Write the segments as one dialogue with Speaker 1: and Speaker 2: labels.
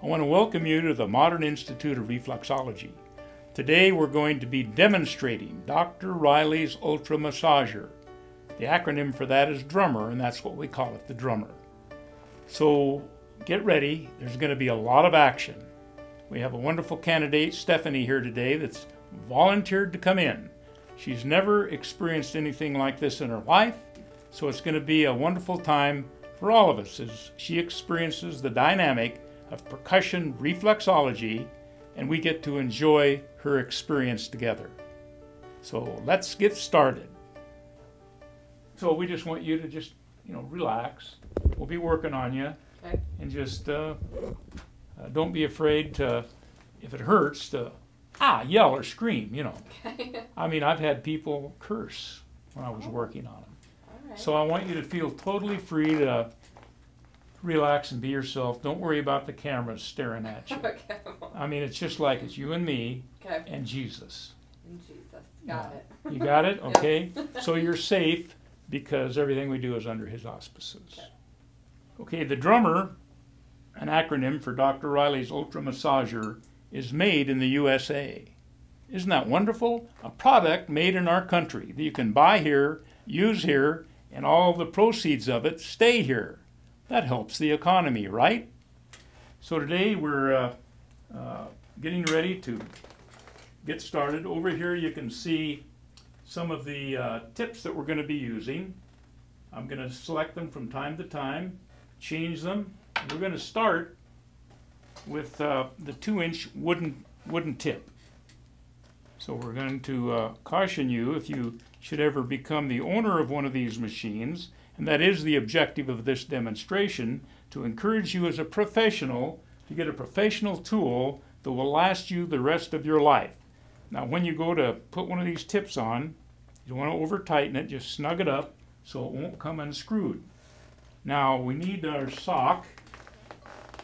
Speaker 1: I want to welcome you to the Modern Institute of Reflexology. Today we're going to be demonstrating Dr. Riley's Ultra Massager. The acronym for that is DRUMMER, and that's what we call it, the DRUMMER. So get ready, there's going to be a lot of action. We have a wonderful candidate, Stephanie, here today that's volunteered to come in. She's never experienced anything like this in her life, so it's going to be a wonderful time for all of us as she experiences the dynamic of percussion reflexology, and we get to enjoy her experience together. So let's get started. So we just want you to just, relax. We'll be working on you.
Speaker 2: Okay.
Speaker 1: And just don't be afraid to, if it hurts, to yell or scream,
Speaker 2: Okay.
Speaker 1: I mean, I've had people curse when I was working on them.
Speaker 2: All right.
Speaker 1: So I want you to feel totally free to relax and be yourself. Don't worry about the cameras staring at you.
Speaker 2: Okay.
Speaker 1: I mean, it's just like it's you and me
Speaker 2: Okay.
Speaker 1: and Jesus.
Speaker 2: And Jesus. Got it.
Speaker 1: You got it?
Speaker 2: Yep.
Speaker 1: Okay. So you're safe because everything we do is under his auspices. Okay, the DRUMMER, an acronym for Dr. Riley's Ultra Massager, is made in the USA. Isn't that wonderful? A product made in our country that you can buy here, use here, and all the proceeds of it stay here. That helps the economy, right? So today we're getting ready to get started. Over here you can see some of the tips that we're going to be using. I'm going to select them from time to time, change them. We're going to start with the 2-inch wooden tip. So we're going to caution you if you should ever become the owner of one of these machines, and that is the objective of this demonstration, to encourage you as a professional to get a professional tool that will last you the rest of your life. Now when you go to put one of these tips on, you don't want to over tighten it, just snug it up so it won't come unscrewed. Now we need our sock.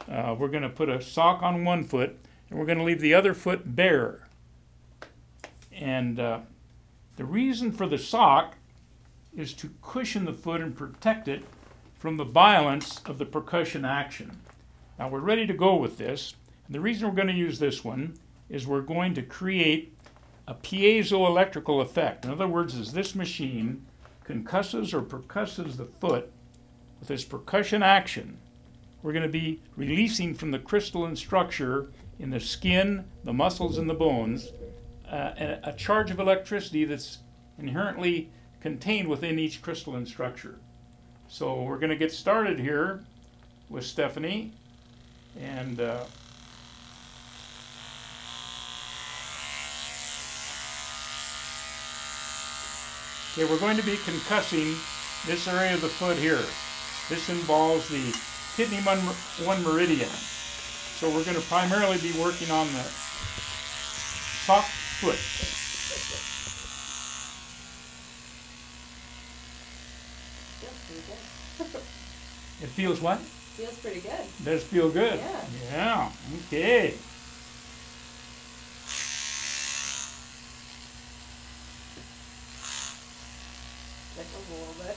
Speaker 1: We're going to put a sock on one foot and we're going to leave the other foot bare. And the reason for the sock is to cushion the foot and protect it from the violence of the percussion action. Now we're ready to go with this, and the reason we're going to use this one is we're going to create a piezoelectrical effect. In other words, as this machine concusses or percusses the foot with this percussion action, we're going to be releasing from the crystalline structure in the skin, the muscles, and the bones a charge of electricity that's inherently contained within each crystalline structure. So we're going to get started here with Stephanie, and okay, we're going to be concussing this area of the foot here. This involves the kidney 1 meridian. So we're going to primarily be working on the sock foot. It feels what?
Speaker 2: Feels pretty good.
Speaker 1: Does feel good?
Speaker 2: Yeah.
Speaker 1: Yeah, okay.
Speaker 2: Tickles a little bit.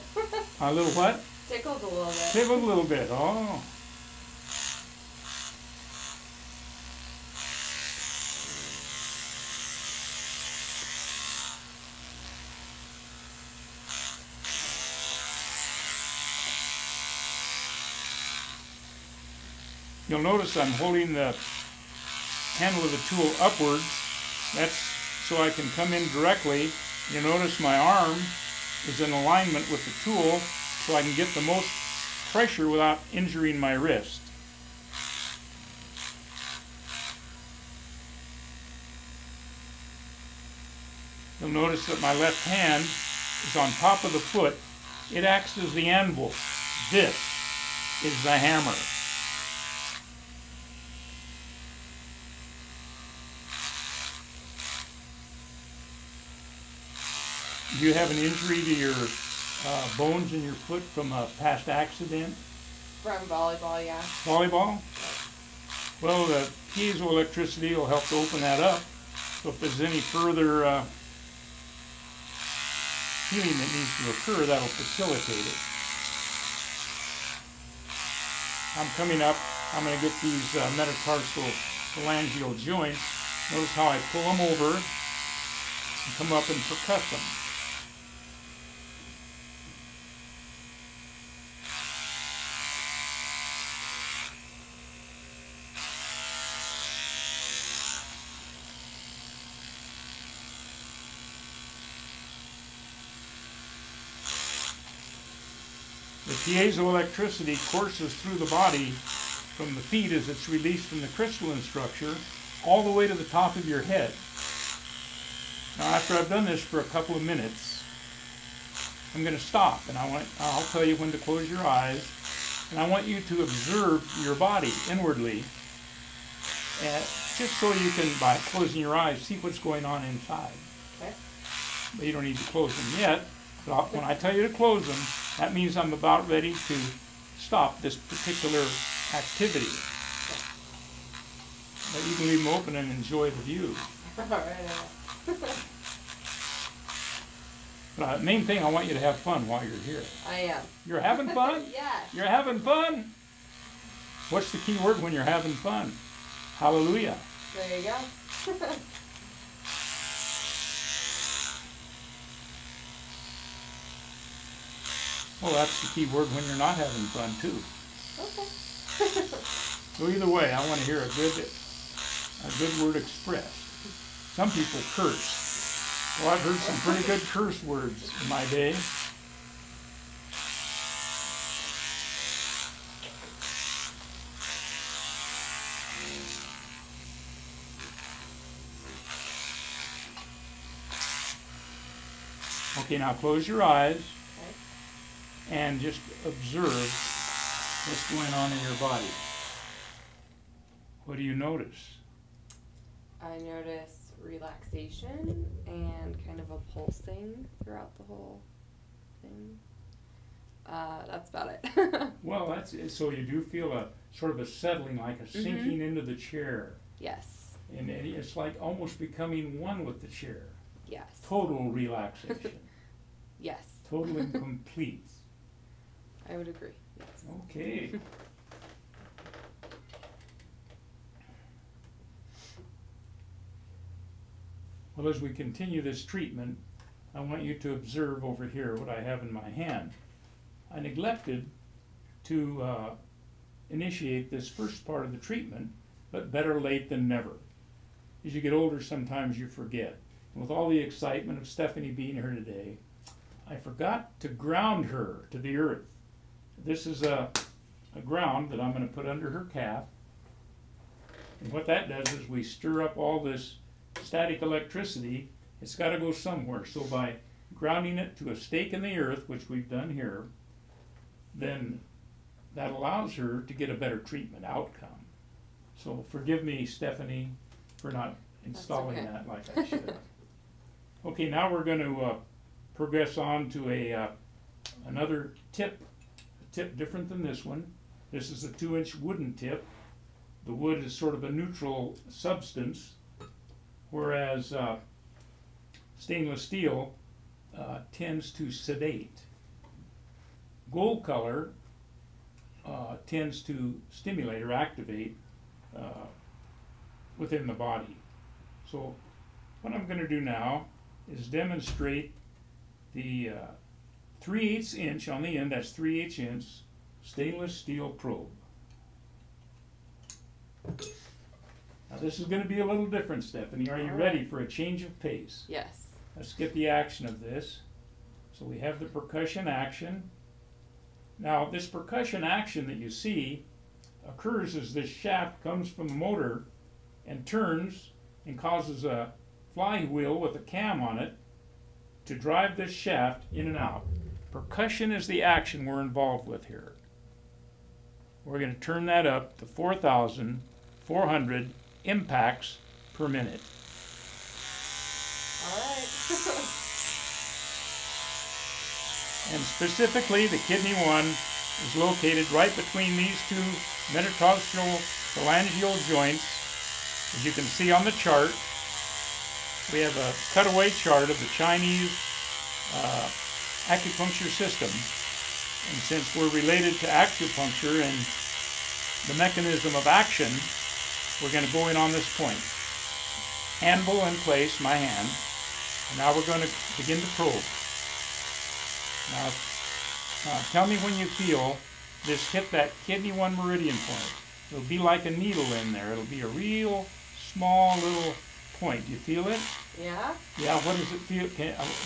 Speaker 1: A little what?
Speaker 2: Tickles a little bit.
Speaker 1: Tickles a little bit, oh. You'll notice I'm holding the handle of the tool upwards. That's so I can come in directly. You'll notice my arm is in alignment with the tool so I can get the most pressure without injuring my wrist. You'll notice that my left hand is on top of the foot. It acts as the anvil. This is the hammer. Do you have an injury to your bones in your foot from a past accident?
Speaker 2: From volleyball, yeah.
Speaker 1: Volleyball? Well, the piezoelectricity will help to open that up. So if there's any further healing that needs to occur, that'll facilitate it. I'm coming up, I'm going to get these metatarsal phalangeal joints. Notice how I pull them over and come up and percuss them. The piezoelectricity courses through the body from the feet as it's released from the crystalline structure all the way to the top of your head. Now after I've done this for a couple of minutes, I'm going to stop and I'll tell you when to close your eyes, and I want you to observe your body inwardly, just so you can, by closing your eyes, see what's going on inside.
Speaker 2: Okay.
Speaker 1: But you don't need to close them yet. But when I tell you to close them, that means I'm about ready to stop this particular activity. But you can leave them open and enjoy the view.
Speaker 2: All right.
Speaker 1: But the main thing, I want you to have fun while you're here.
Speaker 2: I am.
Speaker 1: You're having fun?
Speaker 2: Yes.
Speaker 1: You're having fun? What's the key word when you're having fun? Hallelujah.
Speaker 2: There you go.
Speaker 1: Well, that's the key word when you're not having fun, too.
Speaker 2: Okay.
Speaker 1: So either way, I want to hear a good word expressed. Some people curse. Well, I've heard some pretty good curse words in my day. Okay, now close your eyes and just observe what's going on in your body. What do you notice?
Speaker 2: I notice relaxation and kind of a pulsing throughout the whole thing. That's about it.
Speaker 1: Well, that's it. So you do feel a sort of a settling, like a sinking into the chair.
Speaker 2: Yes.
Speaker 1: And it's like almost becoming one with the chair.
Speaker 2: Yes.
Speaker 1: Total relaxation.
Speaker 2: Yes.
Speaker 1: Total and complete.
Speaker 2: I would agree. Yes.
Speaker 1: Okay. Well, as we continue this treatment, I want you to observe over here what I have in my hand. I neglected to initiate this first part of the treatment, but better late than never. As you get older, sometimes you forget. And with all the excitement of Stephanie being here today, I forgot to ground her to the earth. This is a ground that I'm going to put under her calf. And what that does is we stir up all this static electricity. It's got to go somewhere. So by grounding it to a stake in the earth, which we've done here, then that allows her to get a better treatment outcome. So forgive me, Stephanie, for not installing that like I should. Okay, now we're going to progress on to another tip, a tip different than this one. This is a 2-inch wooden tip. The wood is sort of a neutral substance, whereas stainless steel tends to sedate. Gold color tends to stimulate or activate within the body. So what I'm going to do now is demonstrate the 3/8 inch on the end, that's 3/8 inch stainless steel probe. Now this is going to be a little different, Stephanie. Are you ready for a change of pace?
Speaker 2: Yes.
Speaker 1: Let's get the action of this. So we have the percussion action. Now this percussion action that you see occurs as this shaft comes from the motor and turns and causes a flywheel with a cam on it to drive this shaft in and out. Percussion is the action we're involved with here. We're going to turn that up to 4,400 impacts per minute.
Speaker 2: All right.
Speaker 1: And specifically, the kidney 1 is located right between these two metatarsal phalangeal joints. As you can see on the chart, we have a cutaway chart of the Chinese acupuncture system. And since we're related to acupuncture and the mechanism of action, we're going to go in on this point. Anvil in place, my hand. And now we're going to begin to probe. Now, tell me when you feel this hit that kidney 1 meridian point. It'll be like a needle in there. It'll be a real small little point. Do you feel it?
Speaker 2: Yeah?
Speaker 1: Yeah, what does it feel?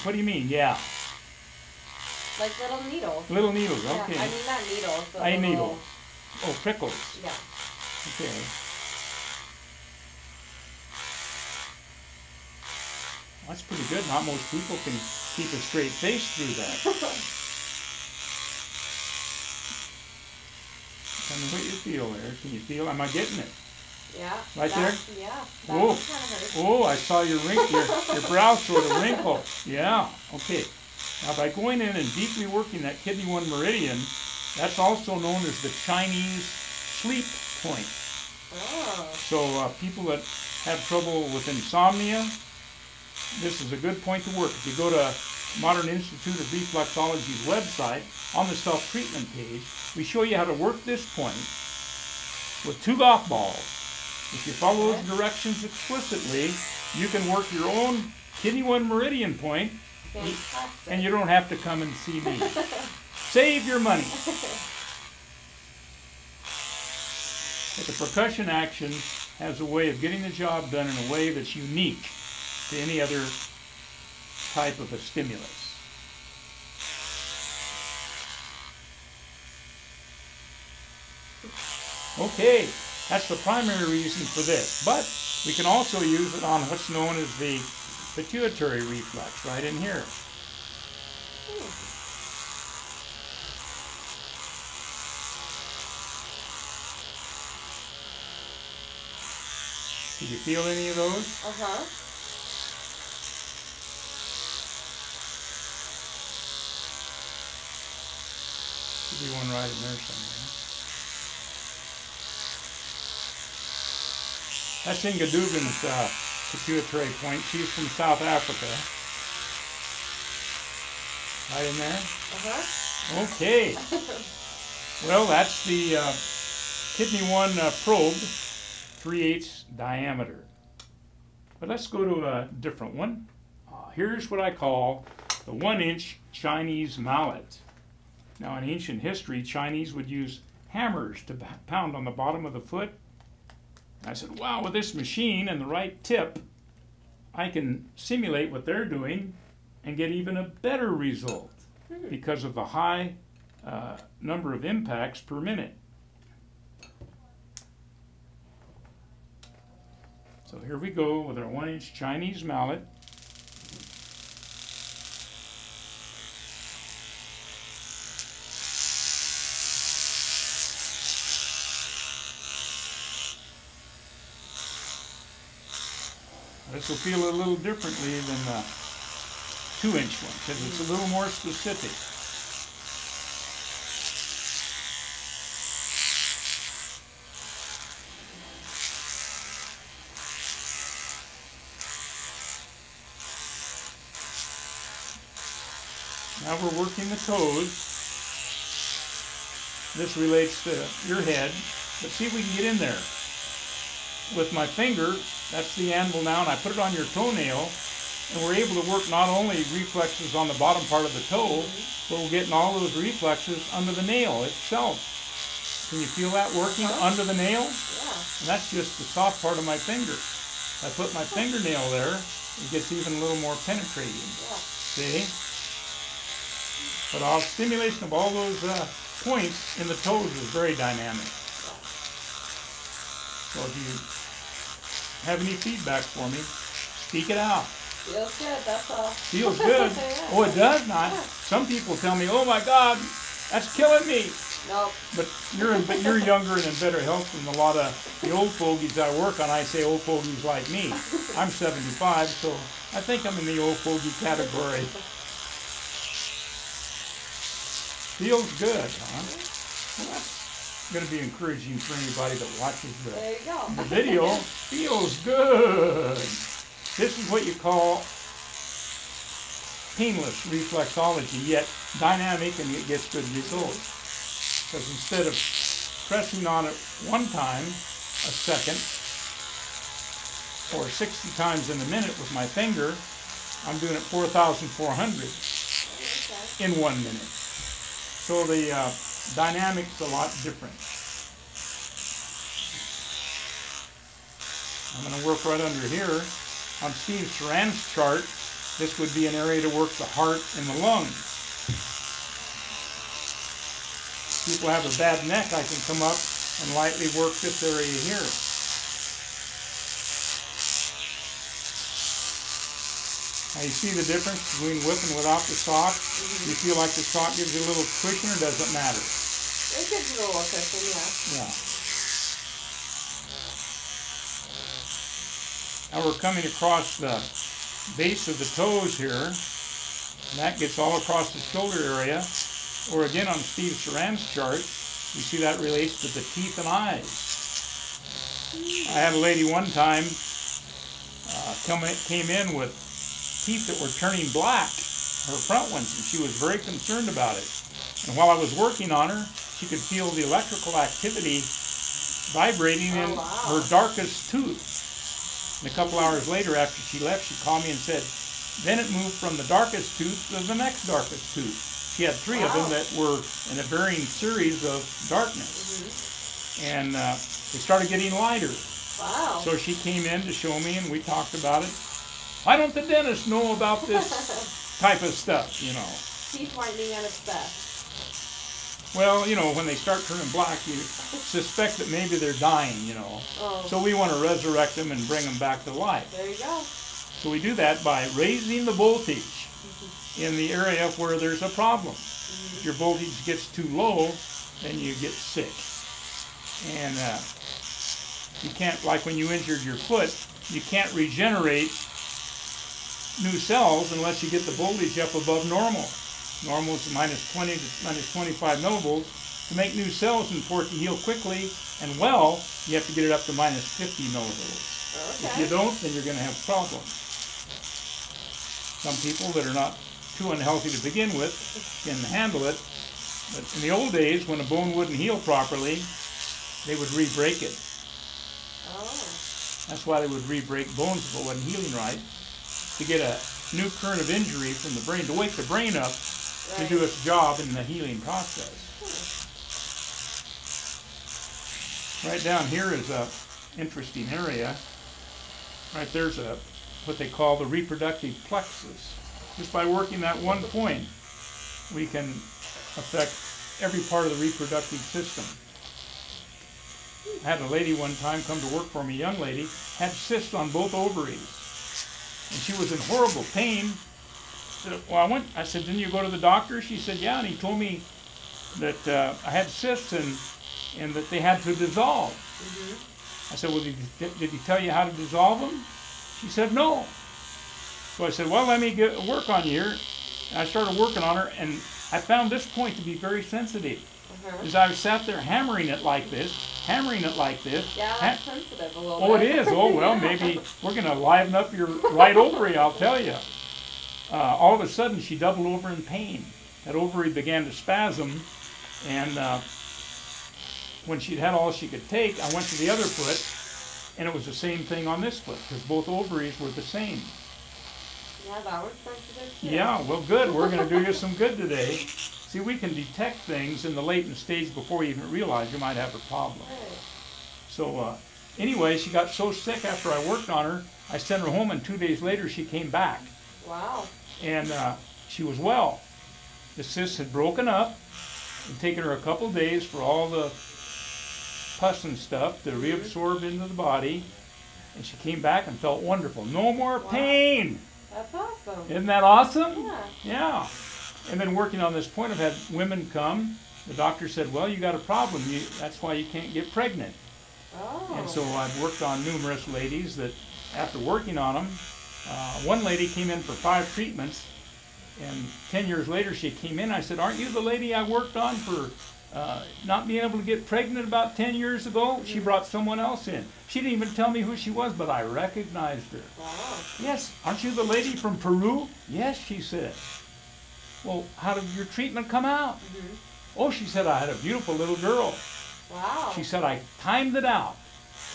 Speaker 1: What do you mean, yeah?
Speaker 2: Like little needles.
Speaker 1: Little needles,
Speaker 2: Yeah,
Speaker 1: okay.
Speaker 2: I mean not needles, but
Speaker 1: A
Speaker 2: little...
Speaker 1: needle. Oh, prickles.
Speaker 2: Yeah.
Speaker 1: Okay. That's pretty good. Not most people can keep a straight face through that. Tell me what you feel there. Can you feel? Am I getting it?
Speaker 2: Yeah.
Speaker 1: Right there?
Speaker 2: Yeah. That
Speaker 1: Oh.
Speaker 2: one kind of hurts.
Speaker 1: Oh, I saw your your brow sort of wrinkle. Yeah. Okay. Now by going in and deeply working that kidney 1 meridian, that's also known as the Chinese sleep point.
Speaker 2: Oh.
Speaker 1: So people that have trouble with insomnia, this is a good point to work. If you go to Modern Institute of Reflexology's website, on the self-treatment page, we show you how to work this point with 2 golf balls. If you follow those directions explicitly, you can work your own kidney 1 meridian point,
Speaker 2: Fantastic.
Speaker 1: and you don't have to come and see me. Save your money. But the percussion action has a way of getting the job done in a way that's unique to any other type of a stimulus. Okay, that's the primary reason for this. But we can also use it on what's known as the pituitary reflex, right in here. Do you feel any of those?
Speaker 2: Uh-huh.
Speaker 1: Could be one right in there somewhere. That's Inga Dugan's pituitary point. She's from South Africa. Right in there?
Speaker 2: Uh-huh.
Speaker 1: Okay. Well, that's the kidney 1 probe, 3/8 diameter. But let's go to a different one. Here's what I call the 1-inch Chinese mallet. Now, in ancient history, Chinese would use hammers to pound on the bottom of the foot. I said, wow, with this machine and the right tip, I can simulate what they're doing and get even a better result because of the high number of impacts per minute. So here we go with our 1-inch Chinese mallet. This will feel a little differently than the 2-inch one because it's a little more specific. Now we're working the toes. This relates to your head, but see if we can get in there. With my finger, that's the anvil now, and I put it on your toenail, and we're able to work not only reflexes on the bottom part of the toe, but we're getting all those reflexes under the nail itself. Can you feel that working under the nail?
Speaker 2: Yeah.
Speaker 1: And that's just the soft part of my finger. I put my fingernail there, it gets even a little more penetrating.
Speaker 2: Yeah.
Speaker 1: See? But our stimulation of all those points in the toes is very dynamic. So if you have any feedback for me, speak it out.
Speaker 2: Feels good, that's all.
Speaker 1: Feels good.
Speaker 2: Yeah.
Speaker 1: Oh, it does not. Some people tell me, oh my God, that's killing me.
Speaker 2: Nope.
Speaker 1: But you're younger and in better health than a lot of the old fogies I work on. I say old fogies like me. I'm 75, so I think I'm in the old fogey category. Feels good, huh? Well, that's going to be encouraging for anybody that watches
Speaker 2: There you go.
Speaker 1: the video. Feels good. This is what you call painless reflexology, yet dynamic, and it gets good results. Because instead of pressing on it one time a second, or 60 times in a minute with my finger, I'm doing it 4,400 in 1 minute. So the dynamic's a lot different. I'm going to work right under here. On Steve Saran's chart, this would be an area to work the heart and the lungs. People have a bad neck, I can come up and lightly work this area here. Now you see the difference between with and without the sock? You feel like the sock gives you a little cushion, or does it matter?
Speaker 2: It gives you a little cushion, yeah.
Speaker 1: Yeah. Now we're coming across the base of the toes here, and that gets all across the shoulder area. Or again on Steve Saran's chart, you see that relates to the teeth and eyes. I had a lady one time came in with teeth that were turning black, her front ones, and she was very concerned about it. And while I was working on her, she could feel the electrical activity vibrating in her darkest tooth. And a couple hours later, after she left, she called me and said, then it moved from the darkest tooth to the next darkest tooth. She had three of them that were in a varying series of darkness. And they started getting lighter.
Speaker 2: Wow.
Speaker 1: So she came in to show me, and we talked about it. Why don't the dentist know about this type of stuff, you know?
Speaker 2: Teeth whitening at its best.
Speaker 1: Well, you know, when they start turning black, you suspect that maybe they're dying, you know.
Speaker 2: Oh.
Speaker 1: So we want to resurrect them and bring them back to life.
Speaker 2: There you go.
Speaker 1: So we do that by raising the voltage in the area where there's a problem. If your voltage gets too low, then you get sick. And you can't, like when you injured your foot, you can't regenerate new cells unless you get the voltage up above normal. Normal is minus 20 to minus 25 millivolts. To make new cells and for it to heal quickly and well, you have to get it up to minus 50 millivolts.
Speaker 2: Okay.
Speaker 1: If you don't, then you're going to have problems. Some people that are not too unhealthy to begin with can handle it. But in the old days, when a bone wouldn't heal properly, they would re-break it.
Speaker 2: Oh.
Speaker 1: That's why they would re-break bones if it wasn't healing right, to get a new current of injury from the brain, to wake the brain up to do its job in the healing process. Right down here is a interesting area. Right there's what they call the reproductive plexus. Just by working that one point, we can affect every part of the reproductive system. I had a lady one time come to work for me, a young lady, had cysts on both ovaries. And she was in horrible pain. Well, I said, didn't you go to the doctor? She said, yeah, and he told me that I had cysts and that they had to dissolve. I said, well, did he tell you how to dissolve them? She said, no. So I said, well, let me work on you here. And I started working on her, and I found this point to be very sensitive. As I sat there hammering it like this.
Speaker 2: Yeah, that's sensitive a little bit.
Speaker 1: Oh, it is. Oh, well, maybe we're going to liven up your right ovary, I'll tell you. All of a sudden, she doubled over in pain. That ovary began to spasm, and when she'd had all she could take, I went to the other foot, and it was the same thing on this foot, because both ovaries were the same.
Speaker 2: Yeah, that was sensitive too.
Speaker 1: Yeah, well, good. We're going to do you some good today. See, we can detect things in the latent stage before you even realize you might have a problem.
Speaker 2: Right.
Speaker 1: So anyway, she got so sick after I worked on her, I sent her home, and 2 days later she came back.
Speaker 2: Wow.
Speaker 1: And she was well. The cyst had broken up. It had taken her a couple days for all the pus and stuff to reabsorb into the body. And she came back and felt wonderful. No more pain.
Speaker 2: That's awesome.
Speaker 1: Isn't that awesome?
Speaker 2: Yeah.
Speaker 1: Yeah. And then working on this point, I've had women come. The doctor said, well, you got a problem. That's why you can't get pregnant.
Speaker 2: Oh.
Speaker 1: And so I've worked on numerous ladies that, after working on them, one lady came in for 5 treatments, and 10 years later she came in. I said, aren't you the lady I worked on for not being able to get pregnant about 10 years ago? She brought someone else in. She didn't even tell me who she was, but I recognized her.
Speaker 2: Wow.
Speaker 1: Yes, aren't you the lady from Peru? Yes, she said. Well, how did your treatment come out? Oh, she said, I had a beautiful little girl.
Speaker 2: Wow.
Speaker 1: She said, I timed it out,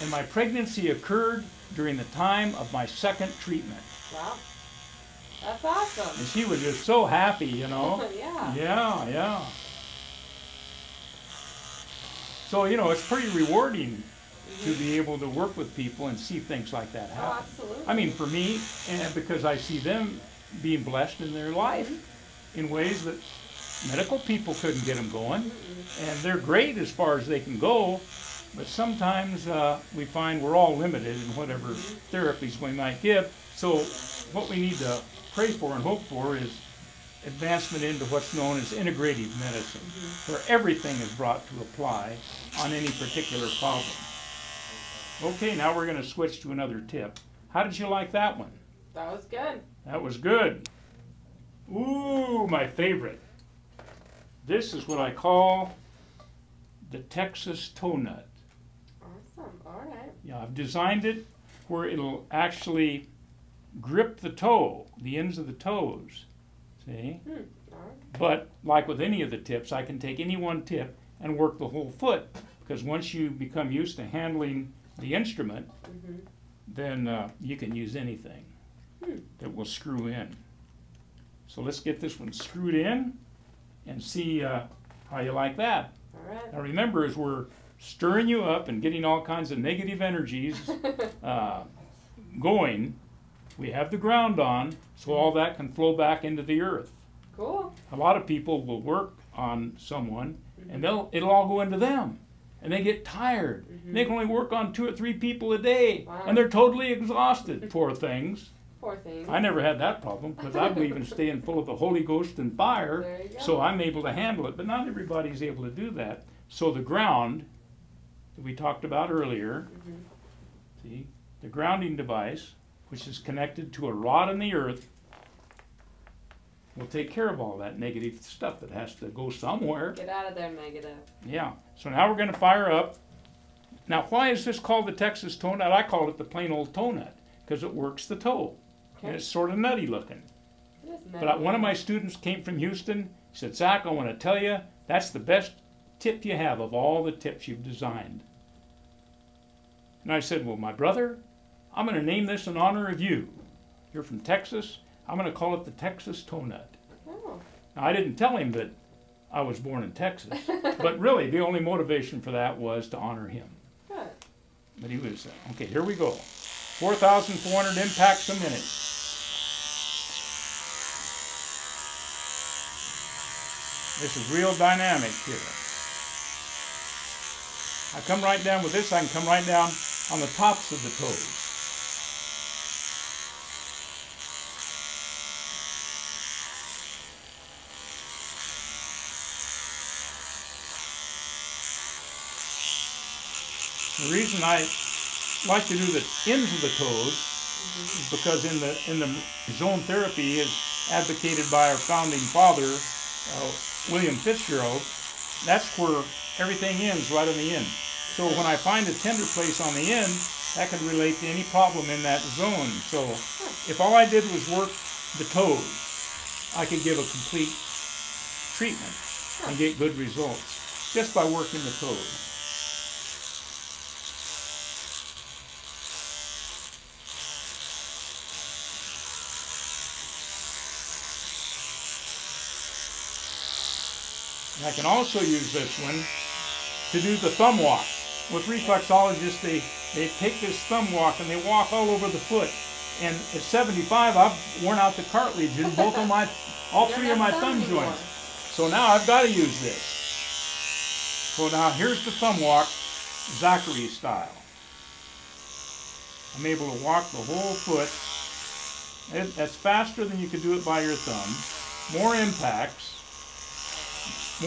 Speaker 1: and my pregnancy occurred during the time of my second treatment.
Speaker 2: Wow. That's awesome.
Speaker 1: And she was just so happy, you know.
Speaker 2: Yeah.
Speaker 1: Yeah, yeah. So, you know, it's pretty rewarding to be able to work with people and see things like that
Speaker 2: Oh,
Speaker 1: happen.
Speaker 2: absolutely.
Speaker 1: I mean, for me, and because I see them being blessed in their life in ways that medical people couldn't get them going. And they're great as far as they can go, but sometimes we find we're all limited in whatever therapies we might give. So what we need to pray for and hope for is advancement into what's known as integrative medicine, where everything is brought to apply on any particular problem. Okay, now we're going to switch to another tip. How did you like that one?
Speaker 2: That was good.
Speaker 1: That was good. Ooh, my favorite. This is what I call the Texas toe nut.
Speaker 2: Awesome. All right.
Speaker 1: Yeah, I've designed it where it'll actually grip the toe, the ends of the toes. See?
Speaker 2: All right.
Speaker 1: But like with any of the tips, I can take any one tip and work the whole foot, because once you become used to handling the instrument, then you can use anything that will screw in. So let's get this one screwed in and see how you like that.
Speaker 2: All right.
Speaker 1: Now remember, as we're stirring you up and getting all kinds of negative energies going, we have the ground on, so all that can flow back into the earth.
Speaker 2: Cool.
Speaker 1: A lot of people will work on someone, and it'll all go into them, and they get tired. And they can only work on 2 or 3 people a day,
Speaker 2: Wow.
Speaker 1: and they're totally exhausted. Poor things.
Speaker 2: Poor thing.
Speaker 1: I never had that problem, because I believe in staying full of the Holy Ghost and fire,
Speaker 2: There you go.
Speaker 1: so I'm able to handle it. But not everybody's able to do that. So the ground that we talked about earlier, see, the grounding device, which is connected to a rod in the earth, will take care of all that negative stuff that has to go somewhere.
Speaker 2: Get out of there, negative.
Speaker 1: Yeah. So now we're going to fire up. Now, why is this called the Texas toe nut? I call it the plain old toe nut, because it works the toe. And
Speaker 2: Okay.
Speaker 1: it's sort of nutty looking.
Speaker 2: It is
Speaker 1: But one of my students came from Houston. He said, Zach, I want to tell you, that's the best tip you have of all the tips you've designed. And I said, well, my brother, I'm going to name this in honor of you. You're from Texas. I'm going to call it the Texas toe nut.
Speaker 2: Oh.
Speaker 1: Now, I didn't tell him that I was born in Texas. But really, the only motivation for that was to honor him.
Speaker 2: Good.
Speaker 1: But he was, okay, here we go. 4,400 impacts a minute. This is real dynamic here. I come right down with this, I can come right down on the tops of the toes. The reason I like to do the ends of the toes is because in the zone therapy is advocated by our founding father, William Fitzgerald. That's where everything ends, right on the end. So when I find a tender place on the end, that can relate to any problem in that zone. So if all I did was work the toes, I could give a complete treatment and get good results just by working the toes. And I can also use this one to do the thumb walk. With reflexologists, they take this thumb walk and they walk all over the foot. And at 75, I've worn out the cartilage in both of all 3 of my thumb joints. So now I've got to use this. So now here's the thumb walk, Zachary style. I'm able to walk the whole foot. That's faster than you could do it by your thumb. More impacts.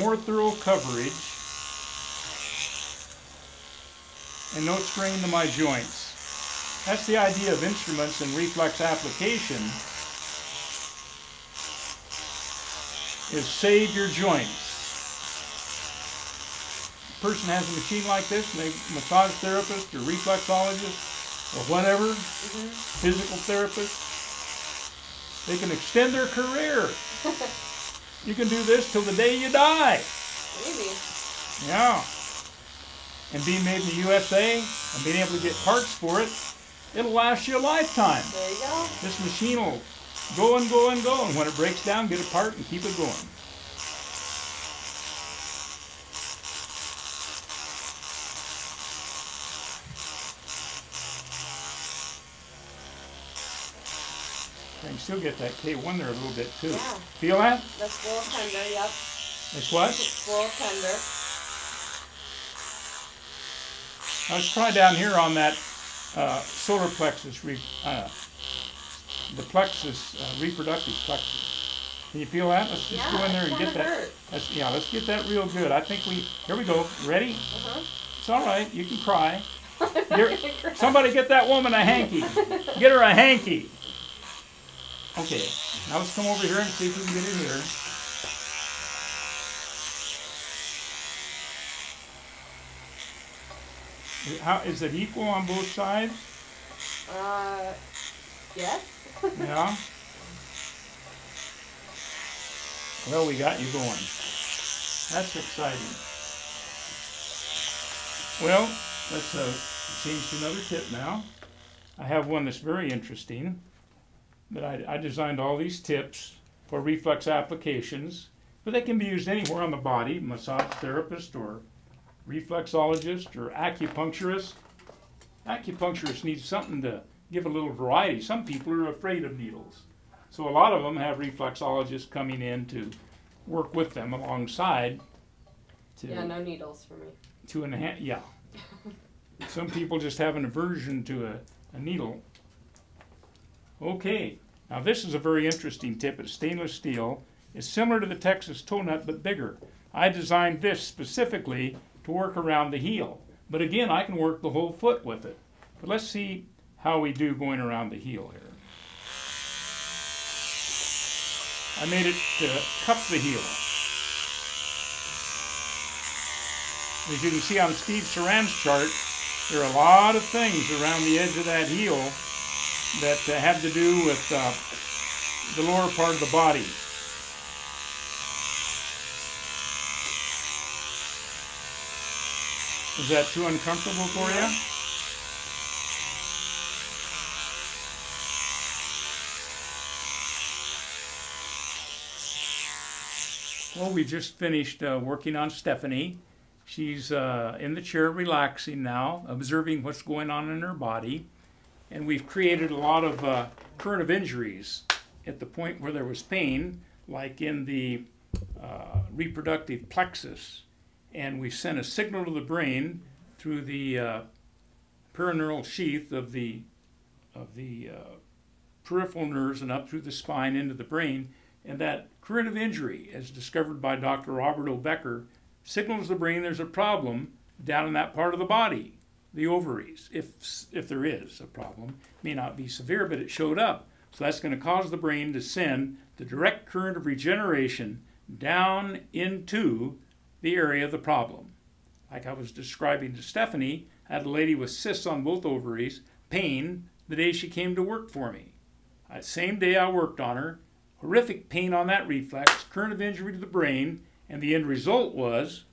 Speaker 1: More thorough coverage, and no strain to my joints. That's the idea of instruments and reflex application, is save your joints. A person has a machine like this, and they massage therapist or reflexologist or whatever, physical therapist, they can extend their career. You can do this till the day you die.
Speaker 2: Maybe.
Speaker 1: Yeah. and being made in the USA and being able to get parts for it, it'll last you a lifetime.
Speaker 2: There you go.
Speaker 1: This machine will go and go and go, and when it breaks down, get a part and keep it going. I can still get that K1 there a little bit too.
Speaker 2: Yeah.
Speaker 1: Feel that?
Speaker 2: That's full tender, yep.
Speaker 1: It's what?
Speaker 2: It's full tender.
Speaker 1: Let's try down here on that solar plexus, the plexus, reproductive plexus. Can you feel that? Let's just go in there and get that. Let's get that real good. I think here we go. Ready?
Speaker 2: Uh-huh.
Speaker 1: It's all right. You can cry. Somebody get that woman a hanky. Get her a hanky. Okay, now let's come over here and see if we can get it here. Is it equal on both sides?
Speaker 2: Yes.
Speaker 1: Yeah. Well, we got you going. That's exciting. Well, let's change to another tip now. I have one that's very interesting. That I designed all these tips for reflex applications, but they can be used anywhere on the body, massage therapist or reflexologist or acupuncturist. Acupuncturists need something to give a little variety. Some people are afraid of needles. So a lot of them have reflexologists coming in to work with them alongside.
Speaker 2: Yeah, no needles for me.
Speaker 1: To enhance, yeah. Some people just have an aversion to a needle. Okay, now this is a very interesting tip. It's stainless steel. It's similar to the Texas toe nut, but bigger. I designed this specifically to work around the heel. But again, I can work the whole foot with it. But let's see how we do going around the heel here. I made it to cup the heel. As you can see on Steve Saran's chart, there are a lot of things around the edge of that heel that have to do with the lower part of the body. Is that too uncomfortable for you? Well, we just finished working on Stephanie. She's in the chair relaxing now, observing what's going on in her body. And we've created a lot of current of injuries at the point where there was pain, like in the reproductive plexus. And we sent a signal to the brain through the perineural sheath of the peripheral nerves and up through the spine into the brain. And that current of injury, as discovered by Dr. Robert O. Becker, signals the brain there's a problem down in that part of the body. The ovaries, if there is a problem. It may not be severe, but it showed up. So that's going to cause the brain to send the direct current of regeneration down into the area of the problem. Like I was describing to Stephanie, I had a lady with cysts on both ovaries, pain, the day she came to work for me. That same day I worked on her, horrific pain on that reflex, current of injury to the brain, and the end result was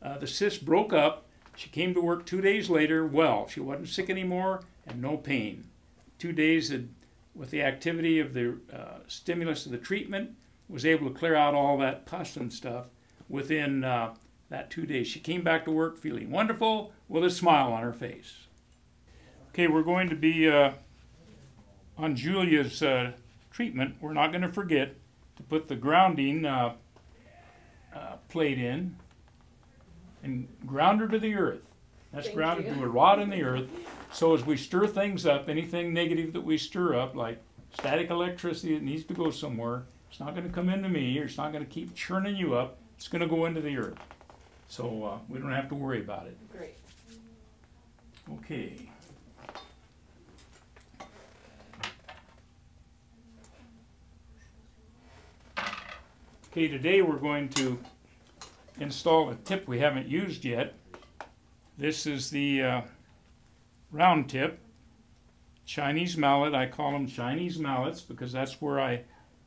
Speaker 1: the cyst broke up. She came to work 2 days later, well, she wasn't sick anymore and no pain. 2 days with the activity of the stimulus of the treatment, was able to clear out all that pus and stuff within that 2 days. She came back to work feeling wonderful with a smile on her face. Okay, we're going to be on Julia's treatment. We're not going to forget to put the grounding plate in. And ground her to the earth. That's grounded to a rod in the earth. So as we stir things up, anything negative that we stir up, like static electricity that needs to go somewhere, it's not going to come into me, or it's not going to keep churning you up. It's going to go into the earth. So we don't have to worry about it.
Speaker 2: Great.
Speaker 1: Okay. Okay, today we're going to install a tip we haven't used yet. This is the round tip, Chinese mallet. I call them Chinese mallets because that's where I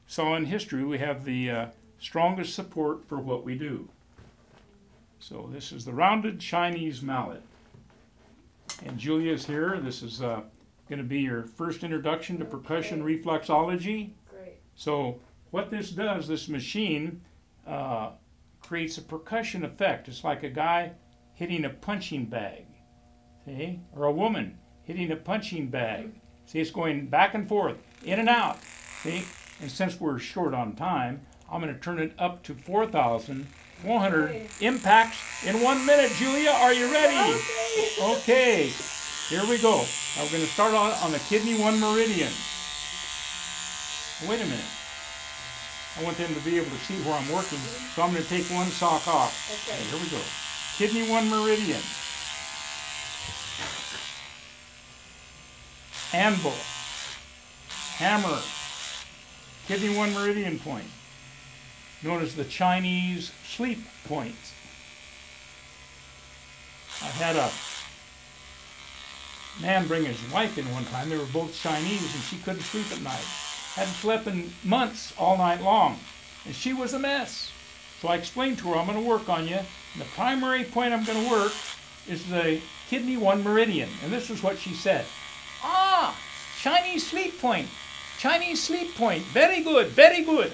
Speaker 1: saw in history we have the strongest support for what we do. So this is the rounded Chinese mallet. And Julia's here. This is going to be your first introduction to percussion reflexology.
Speaker 2: Great.
Speaker 1: So what this does, this machine creates a percussion effect. It's like a guy hitting a punching bag, see? Or a woman hitting a punching bag. See, it's going back and forth, in and out, see? And since we're short on time, I'm going to turn it up to 4,400 impacts in 1 minute. Julia, are you ready? Okay, here we go. Now we're going to start on the kidney 1 meridian. Wait a minute. I want them to be able to see where I'm working, so I'm going to take one sock off. Okay, here we go. Kidney 1 meridian. Anvil. Hammer. Kidney 1 meridian point. Known as the Chinese sleep point. I had a man bring his wife in one time. They were both Chinese and she couldn't sleep at night. Hadn't slept in months all night long. And she was a mess. So I explained to her, I'm going to work on you. And the primary point I'm going to work is the kidney 1 meridian. And this is what she said. Ah, Chinese sleep point. Chinese sleep point. Very good, very good.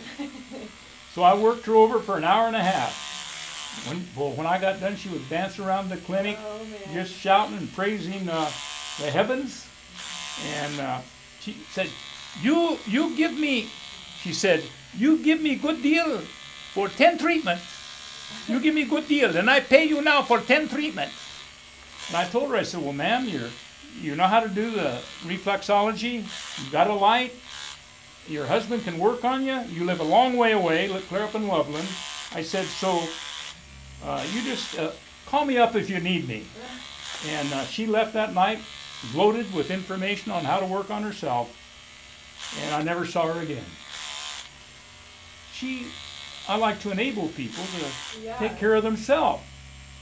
Speaker 1: So I worked her over for an hour and a half. When I got done, she would dance around the clinic, just shouting and praising the heavens. And she said, you give me, she said, you give me good deal for 10 treatments. You give me good deal, and I pay you now for 10 treatments. And I told her, I said, well, ma'am, you know how to do the reflexology. You've got a light. Your husband can work on you. You live a long way away, clear up in Loveland. I said, so you just call me up if you need me. And she left that night loaded with information on how to work on herself. And I never saw her again. I like to enable people to take care of themselves.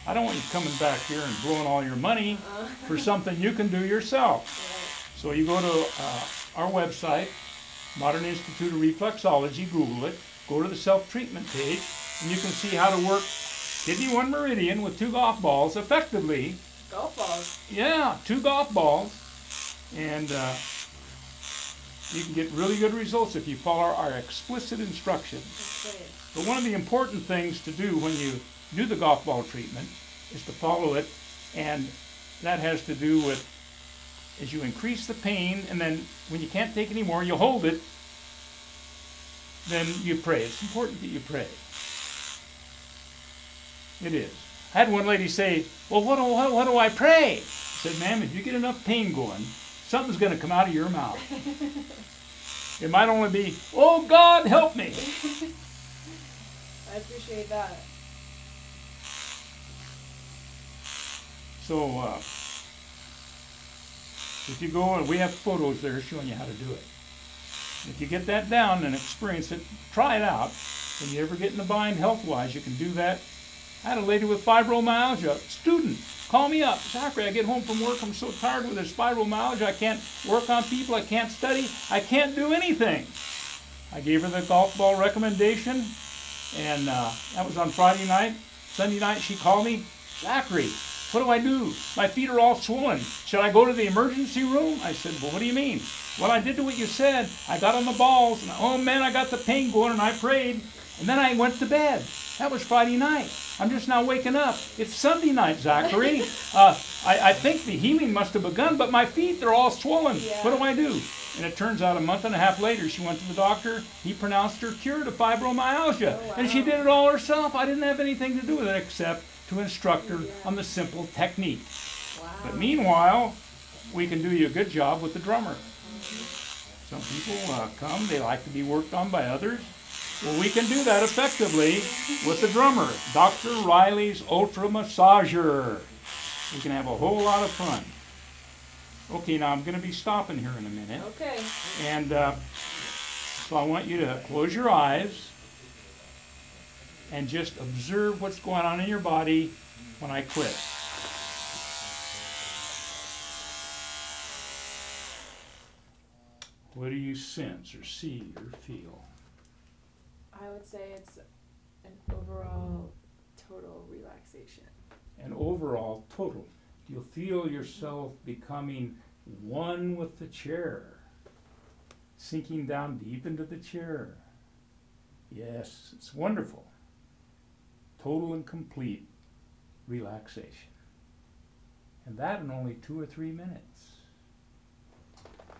Speaker 1: I don't want you coming back here and blowing all your money for something you can do yourself. So you go to our website, Modern Institute of Reflexology, Google it, go to the self-treatment page, and you can see how to work kidney 1 meridian with 2 golf balls effectively.
Speaker 2: Golf balls?
Speaker 1: Yeah, 2 golf balls. And you can get really good results if you follow our explicit instructions. But one of the important things to do when you do the golf ball treatment is to follow it, and that has to do with as you increase the pain, and then when you can't take any more, you hold it, then you pray. It's important that you pray. It is. I had one lady say, well, what do I pray? I said, ma'am, if you get enough pain going, something's going to come out of your mouth. It might only be, oh, God, help me.
Speaker 2: I appreciate that.
Speaker 1: So, if you go, and we have photos there showing you how to do it. If you get that down and experience it, try it out. When you ever get in a bind health-wise, you can do that. I had a lady with fibromyalgia, student, call me up. Zachary, I get home from work, I'm so tired with this fibromyalgia, I can't work on people, I can't study, I can't do anything. I gave her the golf ball recommendation, and that was on Friday night. Sunday night, she called me, Zachary, what do I do? My feet are all swollen. Should I go to the emergency room? I said, well, what do you mean? Well, I did what you said. I got on the balls, and oh man, I got the pain going, and I prayed, and then I went to bed. That was Friday night. I'm just now waking up. It's Sunday night, Zachary. I think the healing must have begun, but my feet, they're all swollen. Yeah. What do I do? And it turns out a month and a half later, she went to the doctor. He pronounced her cured of fibromyalgia. Oh, wow. And she did it all herself. I didn't have anything to do with it except to instruct her on the simple technique. Wow. But meanwhile, we can do you a good job with the drummer. Some people come, they like to be worked on by others. Well, we can do that effectively with the drummer, Dr. Riley's Ultra Massager. We can have a whole lot of fun. Okay, now I'm going to be stopping here in a minute.
Speaker 2: Okay.
Speaker 1: And so I want you to close your eyes and just observe what's going on in your body when I quit. What do you sense or see or feel?
Speaker 2: I would say it's an overall total relaxation.
Speaker 1: And overall total. You'll feel yourself becoming one with the chair, sinking down deep into the chair. Yes, it's wonderful. Total and complete relaxation. And that in only 2 or 3 minutes.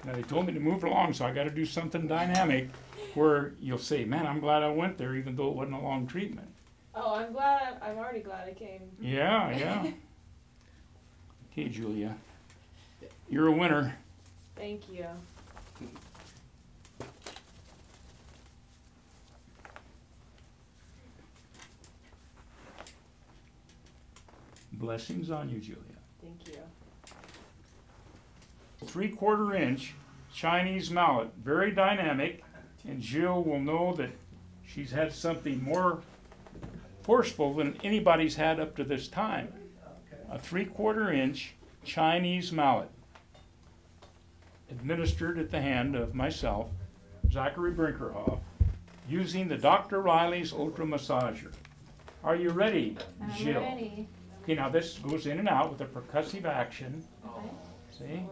Speaker 1: Now they told me to move along, so I got to do something dynamic where you'll say, man, I'm glad I went there even though it wasn't a long treatment.
Speaker 2: Oh, I'm already glad I came.
Speaker 1: Yeah, yeah. Okay, Julia, you're a winner.
Speaker 2: Thank you.
Speaker 1: Blessings on you, Julia.
Speaker 2: Thank you.
Speaker 1: 3/4 inch Chinese mallet, very dynamic, and Jill will know that she's had something more forceful than anybody's had up to this time. A 3/4 inch Chinese mallet, administered at the hand of myself, Zachary Brinkerhoff, using the Dr. Riley's Ultra Massager. Are you ready, Jill?
Speaker 2: I'm ready.
Speaker 1: Okay, now this goes in and out with a percussive action.
Speaker 2: Okay.
Speaker 1: See?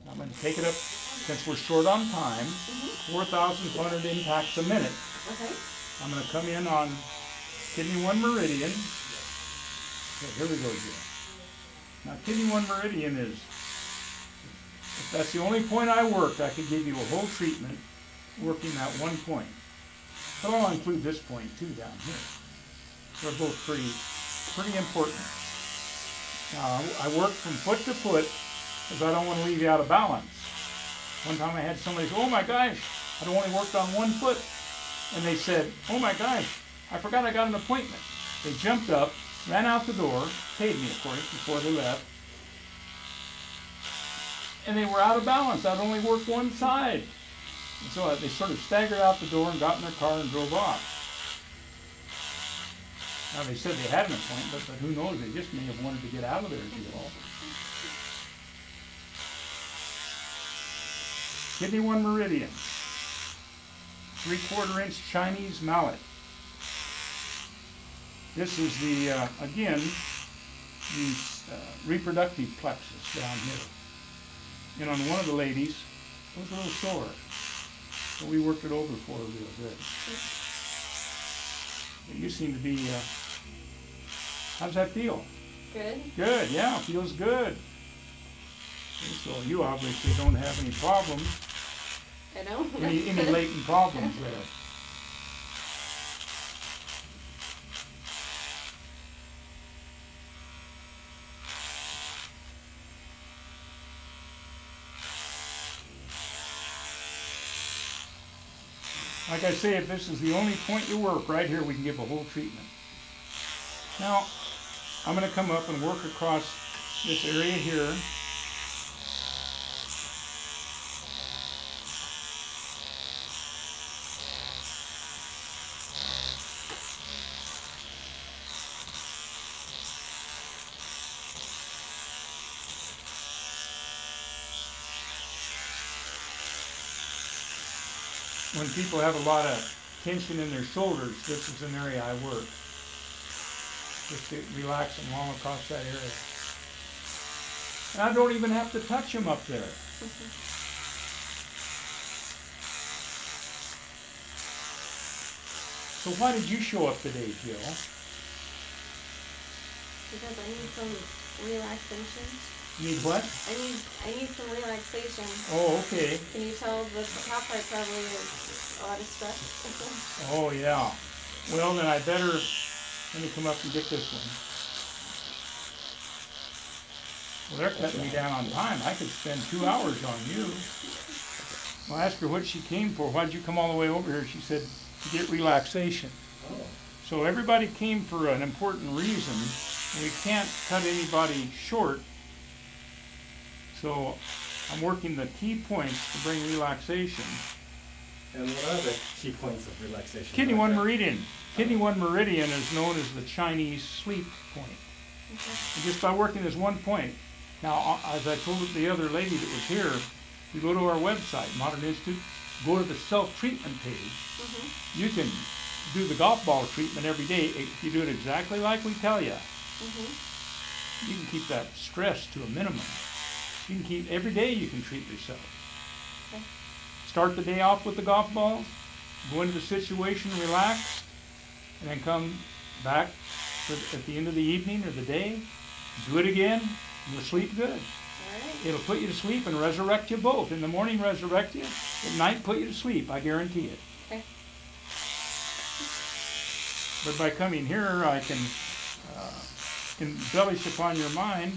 Speaker 1: I'm going to take it up, since we're short on time, 4,500 impacts a minute.
Speaker 2: Okay.
Speaker 1: I'm going to come in on kidney 1 meridian. Okay, here we go, Jill. Now, kidney 1 meridian is, if that's the only point I work, I could give you a whole treatment working that one point. But I'll include this point too down here. They're both pretty important. Now, I work from foot to foot because I don't want to leave you out of balance. One time I had somebody say, oh my gosh, I'd only worked on one foot. And they said, oh my gosh, I forgot I got an appointment. They jumped up, ran out the door, paid me of course before they left. And they were out of balance. I'd only worked one side. And so they sort of staggered out the door and got in their car and drove off. Now they said they had an appointment, but who knows, they just may have wanted to get out of there, you know. Kidney 1 meridian, 3/4 inch Chinese mallet. This is the, again, the reproductive plexus down here. And on one of the ladies, it was a little sore. So we worked it over for her real good. But you seem to be, how does that feel?
Speaker 2: Good.
Speaker 1: Good, yeah, feels good. So you obviously don't have any problems,
Speaker 2: I know.
Speaker 1: any latent problems there. Like I say, if this is the only point you work, right here we can give a whole treatment. Now, I'm going to come up and work across this area here. When people have a lot of tension in their shoulders, this is an area I work. Just to relax them all across that area. And I don't even have to touch them up there. So why did you show up today, Jill?
Speaker 3: Because I need some relaxation.
Speaker 1: You need what?
Speaker 3: I need some relaxation.
Speaker 1: Oh, okay.
Speaker 3: Can you tell the top part probably is a lot of stress?
Speaker 1: Oh, yeah. Well, then I better, let me come up and get this one. Well, they're cutting me down on time. I could spend 2 hours on you. Well, I asked her what she came for. Why'd you come all the way over here? She said, to get relaxation. So everybody came for an important reason. We can't cut anybody short. So I'm working the key points to bring relaxation.
Speaker 4: And what are the key points of relaxation?
Speaker 1: Kidney 1 meridian. Kidney 1 meridian is known as the Chinese sleep point. And just by working this one point. Now, as I told the other lady that was here, you go to our website, Modern Institute, go to the self-treatment page. You can do the golf ball treatment every day, if you do it exactly like we tell you, you can keep that stress to a minimum. You can keep, every day you can treat yourself.
Speaker 2: Okay.
Speaker 1: Start the day off with the golf balls, go into the situation relaxed, and then come back at the end of the evening or the day, do it again, and you'll sleep good.
Speaker 2: Alright.
Speaker 1: It'll put you to sleep and resurrect you both. In the morning, resurrect you. At night, put you to sleep. I guarantee it.
Speaker 2: Okay.
Speaker 1: But by coming here, I can embellish upon your mind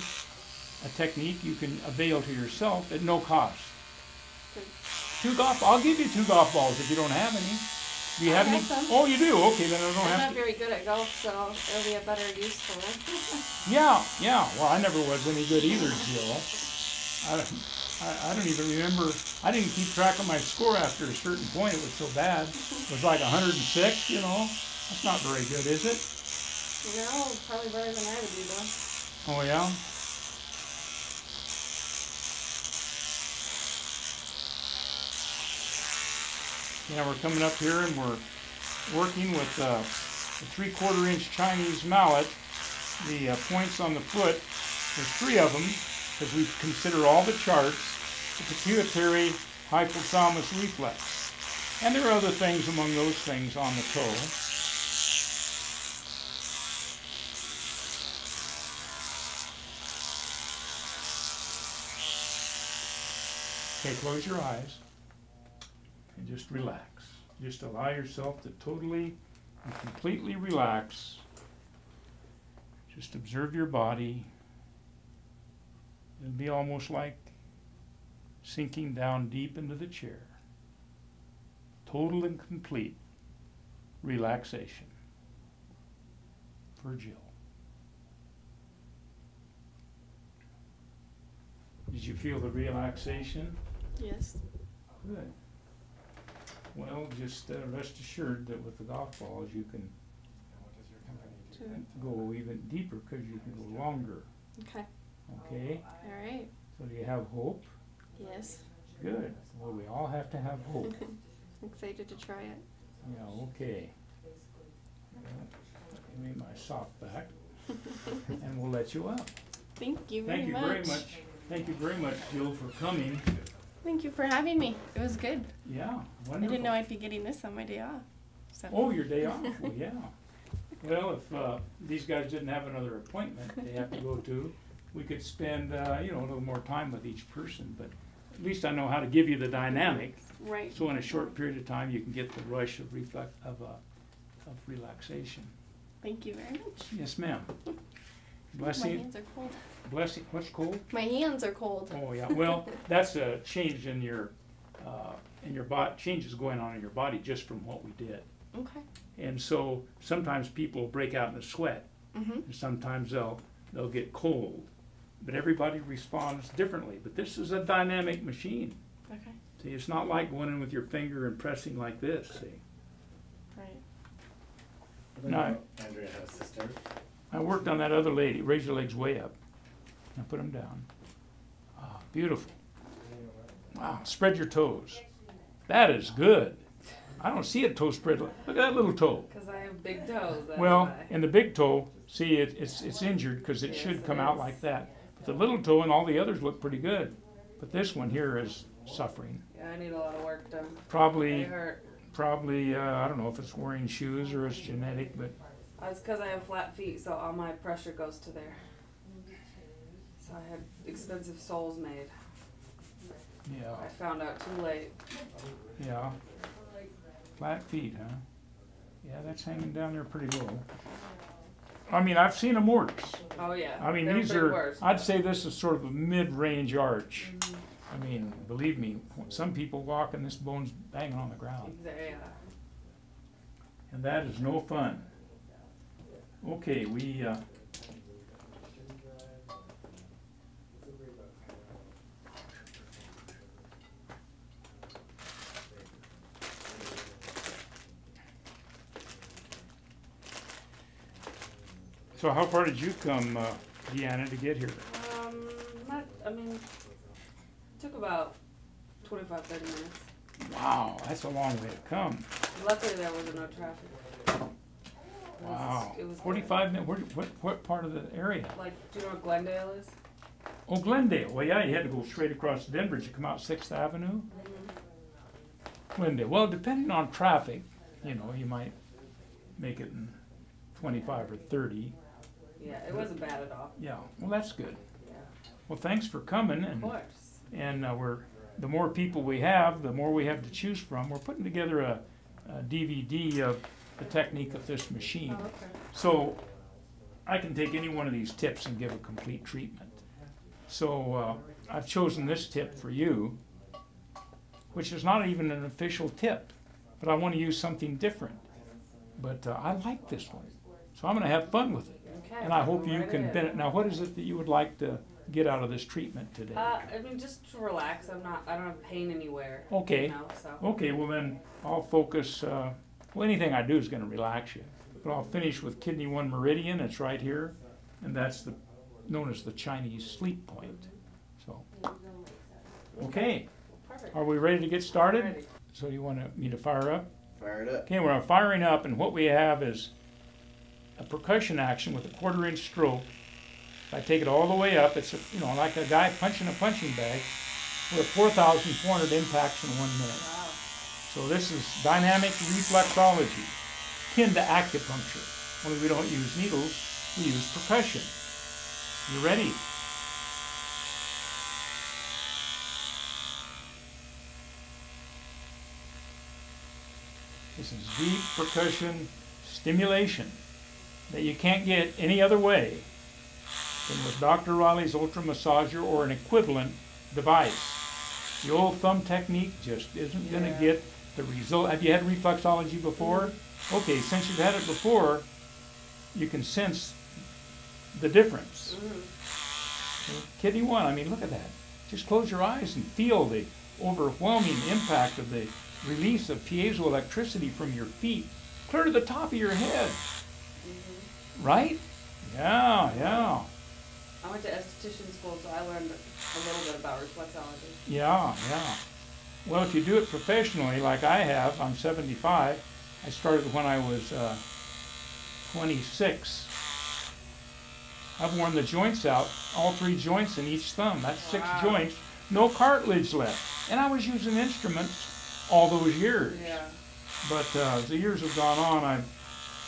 Speaker 1: a technique you can avail to yourself at no cost.
Speaker 2: Good.
Speaker 1: I'll give you 2 golf balls if you don't have any. Do you
Speaker 2: I
Speaker 1: have
Speaker 2: have
Speaker 1: any?
Speaker 2: some.
Speaker 1: Oh, you do? Okay, then I don't
Speaker 2: I'm
Speaker 1: have
Speaker 2: not
Speaker 1: to.
Speaker 2: very good at golf, so it'll be a better use for it.
Speaker 1: Yeah. Well, I never was any good either, Jill. I don't even remember. I didn't keep track of my score after a certain point. It was so bad. It was like 106, you know. That's not very good, is it?
Speaker 2: No, probably better than I would do though.
Speaker 1: Oh, yeah? Yeah, we're coming up here and we're working with a 3/4 inch Chinese mallet. The points on the foot, there's 3 of them, because we consider all the charts, the pituitary hypothalamus reflex. And there are other things among those things on the toe. Okay, close your eyes and just relax. Just allow yourself to totally and completely relax. Just observe your body. It'll be almost like sinking down deep into the chair. Total and complete relaxation for Jill. Did you feel the relaxation?
Speaker 2: Yes.
Speaker 1: Good. Well, just rest assured that with the golf balls you can go even deeper because you can go longer.
Speaker 2: Okay.
Speaker 1: Okay?
Speaker 2: Alright.
Speaker 1: So do you have hope?
Speaker 2: Yes.
Speaker 1: Good. Well, we all have to have hope.
Speaker 2: Excited to try it.
Speaker 1: Yeah, okay. Well, give me my sock back and we'll let you out.
Speaker 2: Thank you very
Speaker 1: Thank you
Speaker 2: much.
Speaker 1: very much. Thank you very much, Jill, for coming.
Speaker 2: Thank you for having me. It was good.
Speaker 1: Yeah, wonderful.
Speaker 2: I didn't know I'd be getting this on my day off. So.
Speaker 1: Oh, your day off? Well, yeah. Well, if these guys didn't have another appointment they have to go to, we could spend, a little more time with each person. But at least I know how to give you the dynamic.
Speaker 2: Right.
Speaker 1: So in a short period of time, you can get the rush of relaxation.
Speaker 2: Thank you very much.
Speaker 1: Yes, ma'am.
Speaker 2: My
Speaker 1: Blessing.
Speaker 2: hands are cold.
Speaker 1: Blessing. What's cold?
Speaker 2: My hands are cold.
Speaker 1: Oh yeah. Well, that's a change in your body. Changes going on in your body just from what we did.
Speaker 2: Okay.
Speaker 1: And so sometimes people break out in a sweat,
Speaker 2: Mhm.
Speaker 1: and sometimes they'll get cold. But everybody responds differently. But this is a dynamic machine.
Speaker 2: Okay.
Speaker 1: See, it's not like going in with your finger and pressing like this. See,
Speaker 2: Right.
Speaker 1: No.
Speaker 4: Andrea had a sister.
Speaker 1: I worked on that other lady. Raise your legs way up. Now put them down. Ah, beautiful. Wow. Spread your toes. That is good. I don't see a toe spread. Look at that little toe.
Speaker 3: Because I have big toes. That's
Speaker 1: Well,
Speaker 3: why.
Speaker 1: and the big toe, see, it's injured because it
Speaker 3: Yes,
Speaker 1: should
Speaker 3: it
Speaker 1: come out
Speaker 3: is.
Speaker 1: like that. But the little toe and all the others look pretty good. But this one here is suffering.
Speaker 3: Yeah, I need a lot of work done. They
Speaker 1: Probably,
Speaker 3: hurt.
Speaker 1: I don't know if it's wearing shoes or it's genetic, but
Speaker 3: It's because I have flat feet, so all my pressure goes to there. So I had expensive soles made.
Speaker 1: yeah,
Speaker 3: I found out too late.
Speaker 1: yeah. Flat feet, huh? Yeah, that's hanging down there pretty low. I mean, I've seen them worse.
Speaker 3: Oh yeah.
Speaker 1: I mean,
Speaker 3: They're
Speaker 1: these
Speaker 3: big
Speaker 1: are,
Speaker 3: worse.
Speaker 1: I'd say this is sort of a mid-range arch.
Speaker 3: Mhm.
Speaker 1: I mean, believe me, some people walk and this bone's banging on the ground.
Speaker 3: Yeah.
Speaker 1: And that is no fun. Okay, so how far did you come, Deanna, to get here?
Speaker 3: It took about 25, 30 minutes.
Speaker 1: Wow, that's a long way to come.
Speaker 3: Luckily there wasn't no traffic.
Speaker 1: Wow.
Speaker 3: It was
Speaker 1: 45 minutes. What part of the area?
Speaker 3: like, do you know where Glendale is?
Speaker 1: Oh, Glendale. Well, yeah, you had to go straight across Denver to come out 6th Avenue.
Speaker 3: Mm-hmm.
Speaker 1: Glendale. Well, depending on traffic, you know, you might make it in 25 or 30.
Speaker 3: Yeah, it wasn't bad at all.
Speaker 1: Yeah. Well, that's good.
Speaker 3: Yeah,
Speaker 1: Well, thanks for coming.
Speaker 3: of
Speaker 1: And
Speaker 3: course.
Speaker 1: the more people we have, the more we have to choose from. We're putting together a DVD of the technique of this machine.
Speaker 3: Oh, okay.
Speaker 1: So I can take any one of these tips and give a complete treatment. So I've chosen this tip for you, which is not even an official tip, but I want to use something different. But I like this one, so I'm going to have fun with it.
Speaker 3: Okay.
Speaker 1: And I hope you
Speaker 3: right
Speaker 1: can
Speaker 3: ahead.
Speaker 1: benefit. Now, what is it that you would like to get out of this treatment today?
Speaker 3: I mean, just to relax. I don't have pain anywhere.
Speaker 1: Okay.
Speaker 3: You know, so.
Speaker 1: Okay, well then I'll focus. Well, anything I do is going to relax you. But I'll finish with Kidney 1 Meridian. It's right here, and that's known as the Chinese sleep point. So, okay,
Speaker 3: Perfect.
Speaker 1: are we ready to get started?
Speaker 3: Ready.
Speaker 1: So you want me to fire up?
Speaker 5: Fire it up.
Speaker 1: Okay, we're firing up, and what we have is a percussion action with a 1/4-inch stroke. If I take it all the way up, it's like a guy punching a punching bag with 4,400 impacts in 1 minute.
Speaker 3: Wow.
Speaker 1: So this is dynamic reflexology, akin to acupuncture. Only we don't use needles, we use percussion. You ready? This is deep percussion stimulation that you can't get any other way than with Dr. Riley's Ultra Massager or an equivalent device. The old thumb technique just isn't going to
Speaker 3: Yeah.
Speaker 1: get the result. Have you had reflexology before? Okay, since you've had it before, you can sense the difference. Kidney 1, I mean, look at that. Just close your eyes and feel the overwhelming impact of the release of piezoelectricity from your feet clear to the top of your head. Right? Yeah, yeah.
Speaker 3: I went to esthetician school, so I learned a little bit about reflexology.
Speaker 1: Yeah, yeah. Well, if you do it professionally, like I have, I'm 75. I started when I was 26. I've worn the joints out, all 3 joints in each thumb. That's 6
Speaker 3: Wow.
Speaker 1: joints, no cartilage left. And I was using instruments all those years.
Speaker 3: Yeah.
Speaker 1: But as the years have gone on, I've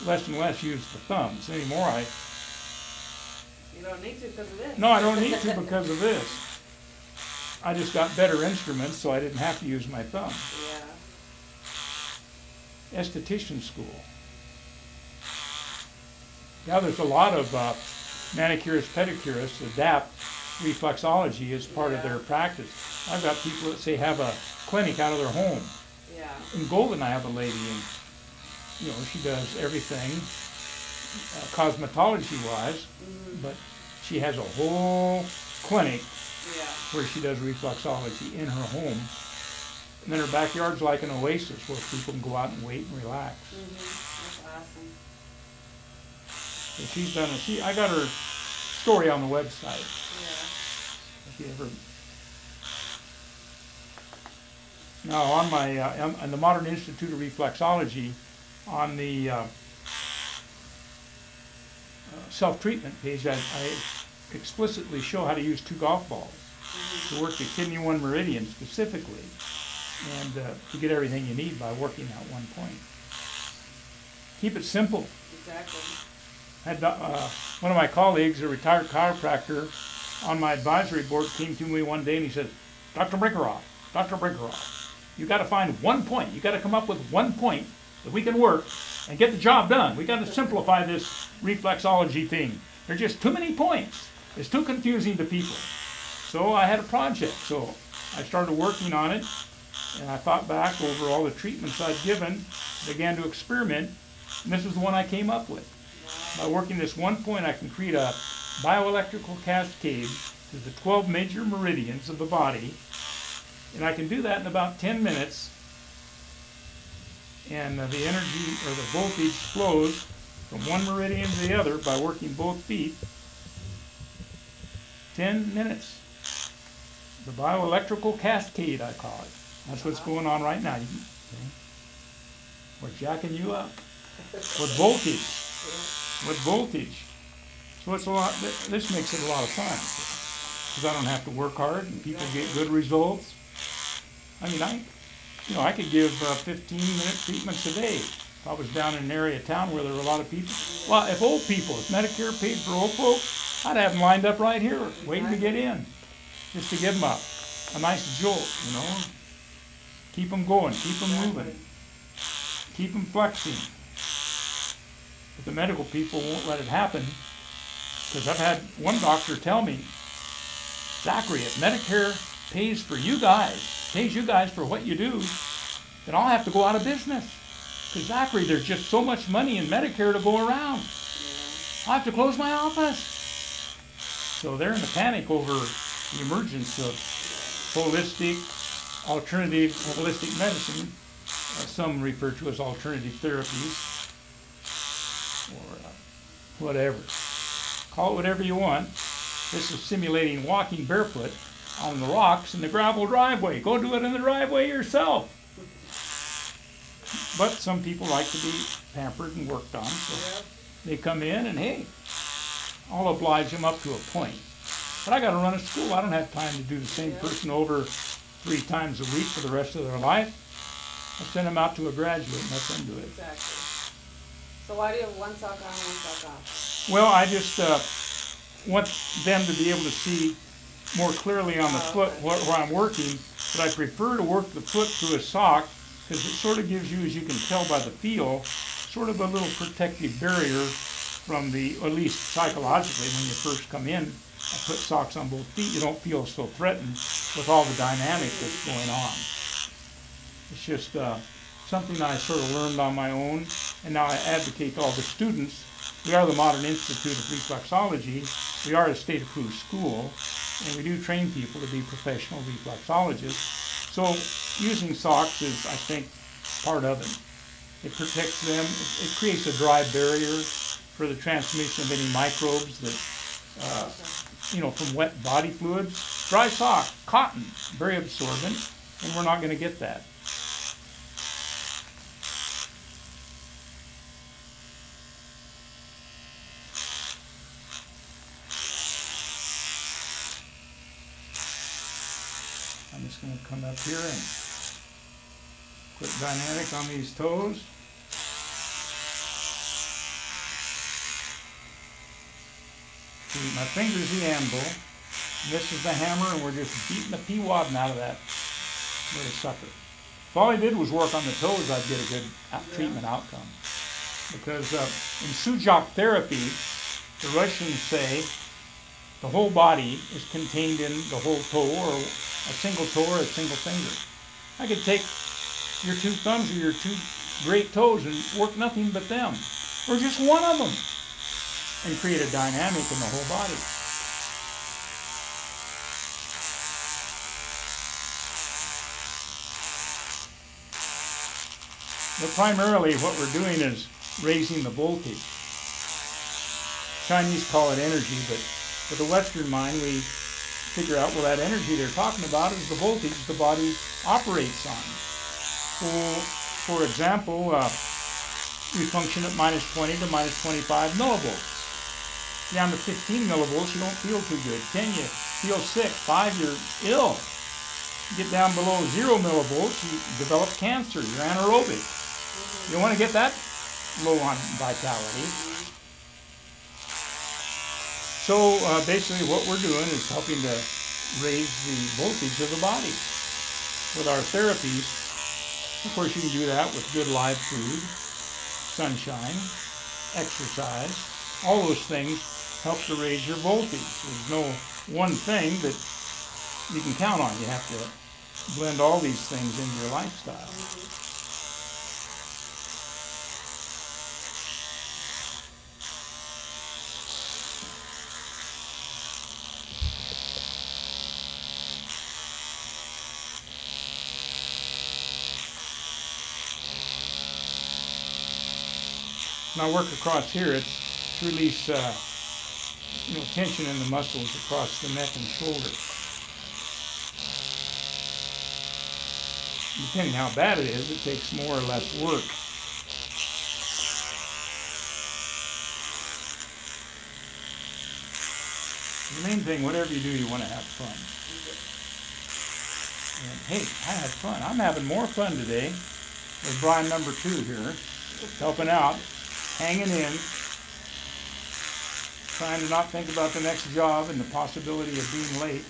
Speaker 1: less and less used the thumbs. Anymore,
Speaker 3: You don't need to because of this.
Speaker 1: No, I don't need to because of this. I just got better instruments, so I didn't have to use my thumb.
Speaker 3: Yeah.
Speaker 1: Esthetician school. Yeah, there's a lot of manicurists, pedicurists adapt reflexology as part of their practice. I've got people that say have a clinic out of their home.
Speaker 3: Yeah.
Speaker 1: In Golden, I have a lady, and she does everything cosmetology-wise, but she has a whole clinic
Speaker 3: Yeah.
Speaker 1: where she does reflexology in her home. And then her backyard's like an oasis where people can go out and wait and relax.
Speaker 3: That's awesome.
Speaker 1: So she's done I got her story on the website.
Speaker 3: Yeah.
Speaker 1: If you ever. Now on my on the Modern Institute of Reflexology, on the self-treatment page, I explicitly show how to use 2 golf balls to work the Kidney 1 Meridian specifically, and to get everything you need by working at one point. Keep it simple.
Speaker 3: Exactly.
Speaker 1: I had one of my colleagues, a retired chiropractor, on my advisory board came to me one day and he said, Dr. Brinkerhoff, you got to find 1 point. You got to come up with 1 point that we can work and get the job done. We got to simplify this reflexology thing. There's just too many points. It's too confusing to people. So I had a project. So I started working on it, and I thought back over all the treatments I'd given, began to experiment, and this is the one I came up with. By working this 1 point, I can create a bioelectrical cascade to the 12 major meridians of the body, and I can do that in about 10 minutes, and the energy or the voltage flows from one meridian to the other by working both feet. 10 minutes. The bioelectrical cascade, I call it. That's what's going on right now. We're jacking you up with voltage. with voltage. So it's a lot. This makes it a lot of fun because I don't have to work hard and people get good results. I mean, I could give 15-minute treatments a day. If I was down in an area of town where there were a lot of people. Well, if old people, if Medicare paid for old folks, I'd have them lined up right here, waiting to get in, just to give them a nice jolt, you know. Keep them going, keep them moving, keep them flexing. But the medical people won't let it happen, because I've had one doctor tell me, Zachary, if Medicare pays you guys for what you do, then I'll have to go out of business. Because Zachary, there's just so much money in Medicare to go around. I'll have to close my office. So they're in a panic over the emergence of alternative holistic medicine, some refer to as alternative therapies, or whatever. Call it whatever you want. This is simulating walking barefoot on the rocks in the gravel driveway. Go do it in the driveway yourself. But some people like to be pampered and worked on, so they come in and, hey, I'll oblige them up to a point. But I got to run a school. I don't have time to do the same person over 3 times a week for the rest of their life. I send them out to a graduate and let them do it.
Speaker 3: Exactly. So why do you have one sock on, one sock off?
Speaker 1: Well, I just want them to be able to see more clearly on the foot where I'm working, but I prefer to work the foot through a sock because it sort of gives you, as you can tell by the feel, sort of a little protective barrier from the, at least psychologically, when you first come in, I put socks on both feet, you don't feel so threatened with all the dynamic that's going on. It's just something I sort of learned on my own, and now I advocate to all the students. We are the Modern Institute of Reflexology. We are a state-approved school, and we do train people to be professional reflexologists. So using socks is, I think, part of it. It protects them. It creates a dry barrier for the transmission of any microbes that, from wet body fluids. Dry sock, cotton, very absorbent, and we're not going to get that. I'm just going to come up here and put dynamic on these toes. See, my finger's the anvil, and this is the hammer, and we're just beating the pee-wadding out of that little sucker. If all I did was work on the toes, I'd get a good treatment outcome. Because in Sujok therapy, the Russians say the whole body is contained in the whole toe, or a single toe, or a single finger. I could take your 2 thumbs or your 2 great toes and work nothing but them, or just one of them, and create a dynamic in the whole body. But primarily what we're doing is raising the voltage. Chinese call it energy, but with the Western mind we figure out, well, that energy they're talking about is the voltage the body operates on. So, for example, we function at minus 20 to minus 25 millivolts. Down to 15 millivolts, you don't feel too good. 10, you feel sick. 5, you're ill. You get down below 0 millivolts, you develop cancer. You're anaerobic. You don't want to get that low on vitality. So basically what we're doing is helping to raise the voltage of the body with our therapies. Of course, you can do that with good live food, sunshine, exercise. All those things help to raise your voltage. There's no one thing that you can count on. You have to blend all these things into your lifestyle. When I work across here, it's to release tension in the muscles across the neck and shoulder. Depending how bad it is, it takes more or less work. main thing, whatever you do, you want to have fun. And hey, I had fun. I'm having more fun today with Brian number 2 here, helping out, hanging in, trying to not think about the next job and the possibility of being late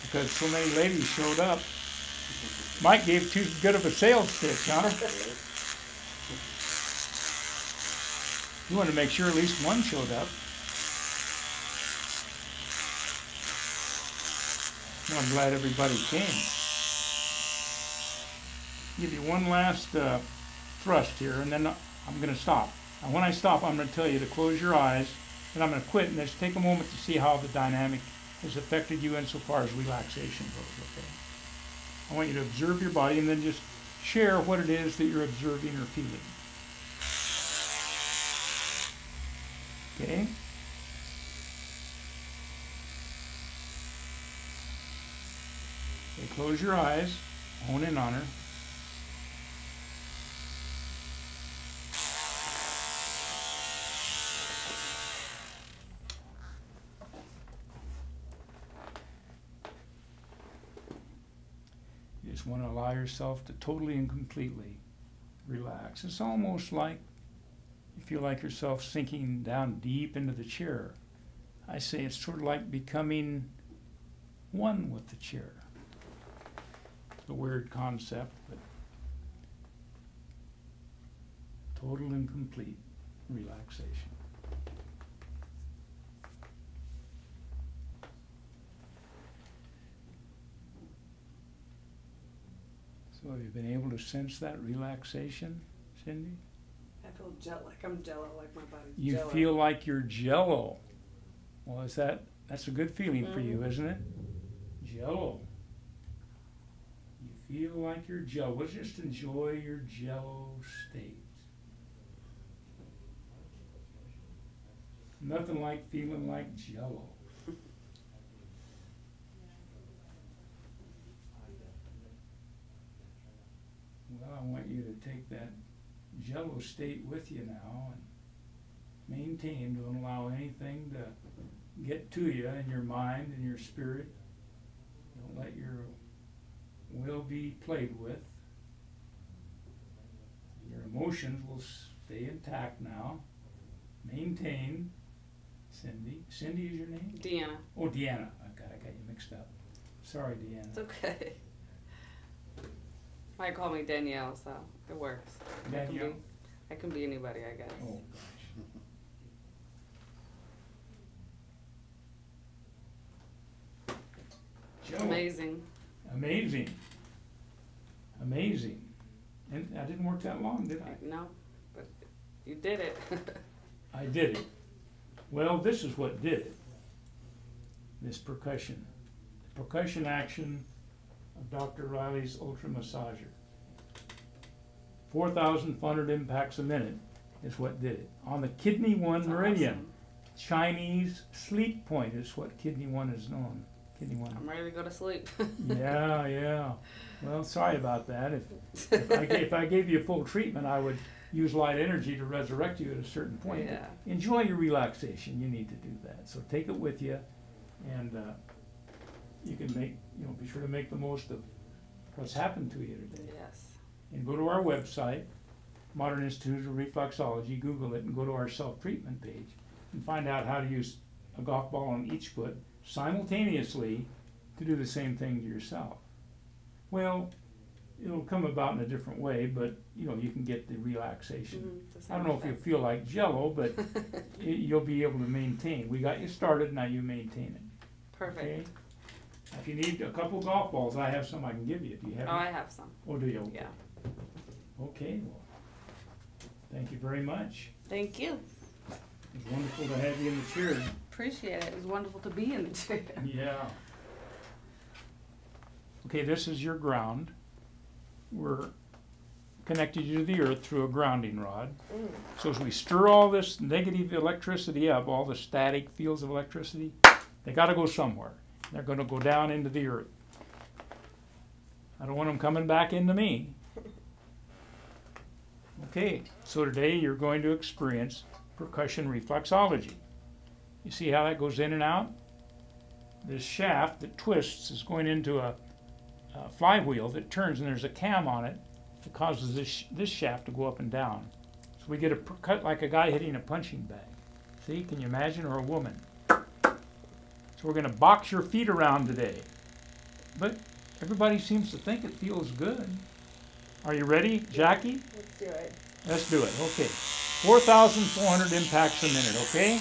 Speaker 1: because so many ladies showed up. Mike gave too good of a sales pitch, huh? You wanted to make sure at least one showed up. I'm glad everybody came. Give you one last thrust here, and then I'm going to stop. And when I stop, I'm going to tell you to close your eyes, and I'm going to quit, and just take a moment to see how the dynamic has affected you insofar as relaxation goes, okay? I want you to observe your body, and then just share what it is that you're observing or feeling. Okay? Okay, close your eyes, hone in on her. You just want to allow yourself to totally and completely relax. It's almost like you feel like yourself sinking down deep into the chair. I say it's sort of like becoming one with the chair. It's a weird concept, but total and complete relaxation. So have you been able to sense that relaxation, Cindy?
Speaker 3: I feel like I'm jello, like my body's
Speaker 1: You
Speaker 3: jello.
Speaker 1: feel like you're jello. Well, that's a good feeling for you, isn't it? Jello. You feel like you're jello. Well, just enjoy your jello state. Nothing like feeling like jello. Well, I want you to take that jello state with you now and maintain. Don't allow anything to get to you in your mind and your spirit. Don't let your will be played with. Your emotions will stay intact now. Maintain. Cindy. Cindy is your name?
Speaker 3: Deanna.
Speaker 1: Oh, Deanna. I got you mixed up. Sorry, Deanna.
Speaker 3: It's okay. Might call me Danielle, so it works.
Speaker 1: Danielle.
Speaker 3: I can be anybody, I guess.
Speaker 1: Oh, gosh. Jello.
Speaker 3: Amazing.
Speaker 1: Amazing. Amazing. And I didn't work that long, did I?
Speaker 3: No, but you did it.
Speaker 1: I did it. Well, this is what did it. This percussion. The percussion action of Dr. Riley's Ultra Massager. 4,500 impacts a minute is what did it. On the Kidney 1
Speaker 3: That's
Speaker 1: meridian.
Speaker 3: awesome.
Speaker 1: Chinese sleep point is what Kidney 1 is known. Kidney 1.
Speaker 3: I'm ready to go to sleep.
Speaker 1: Yeah. Well, sorry about that. If I gave you full treatment, I would use light energy to resurrect you at a certain point.
Speaker 3: Yeah.
Speaker 1: Enjoy your relaxation. You need to do that. So take it with you, and you can be sure to make the most of what's happened to you today.
Speaker 3: Yes.
Speaker 1: And go to our website, Modern Institute of Reflexology, Google it, and go to our self-treatment page and find out how to use a golf ball on each foot simultaneously to do the same thing to yourself. Well, it'll come about in a different way, but you can get the relaxation. I don't know if you'll feel like jello, but you'll be able to maintain. We got you started, now you maintain it.
Speaker 3: Perfect.
Speaker 1: Okay? If you need a couple golf balls, I have some I can give you. Do you have
Speaker 3: Oh,
Speaker 1: any?
Speaker 3: I have some.
Speaker 1: Oh, do you? Okay.
Speaker 3: Yeah.
Speaker 1: Okay, well, thank you very much.
Speaker 3: Thank you.
Speaker 1: It's wonderful to have you in the chair.
Speaker 3: Appreciate it. It was wonderful to be in the chair.
Speaker 1: Yeah. Okay, this is your ground. We're connected you to the earth through a grounding rod. So as we stir all this negative electricity up, all the static fields of electricity, they got to go somewhere. They're going to go down into the earth. I don't want them coming back into me. Okay, so today you're going to experience percussion reflexology. You see how that goes in and out? This shaft that twists is going into a flywheel that turns, and there's a cam on it that causes this shaft to go up and down. So we get a cut like a guy hitting a punching bag. See, can you imagine? Or a woman. So we're going to box your feet around today. But everybody seems to think it feels good. Are you ready, Jackie?
Speaker 2: Let's do it.
Speaker 1: Let's do it. Okay. 4,400 impacts a minute, okay?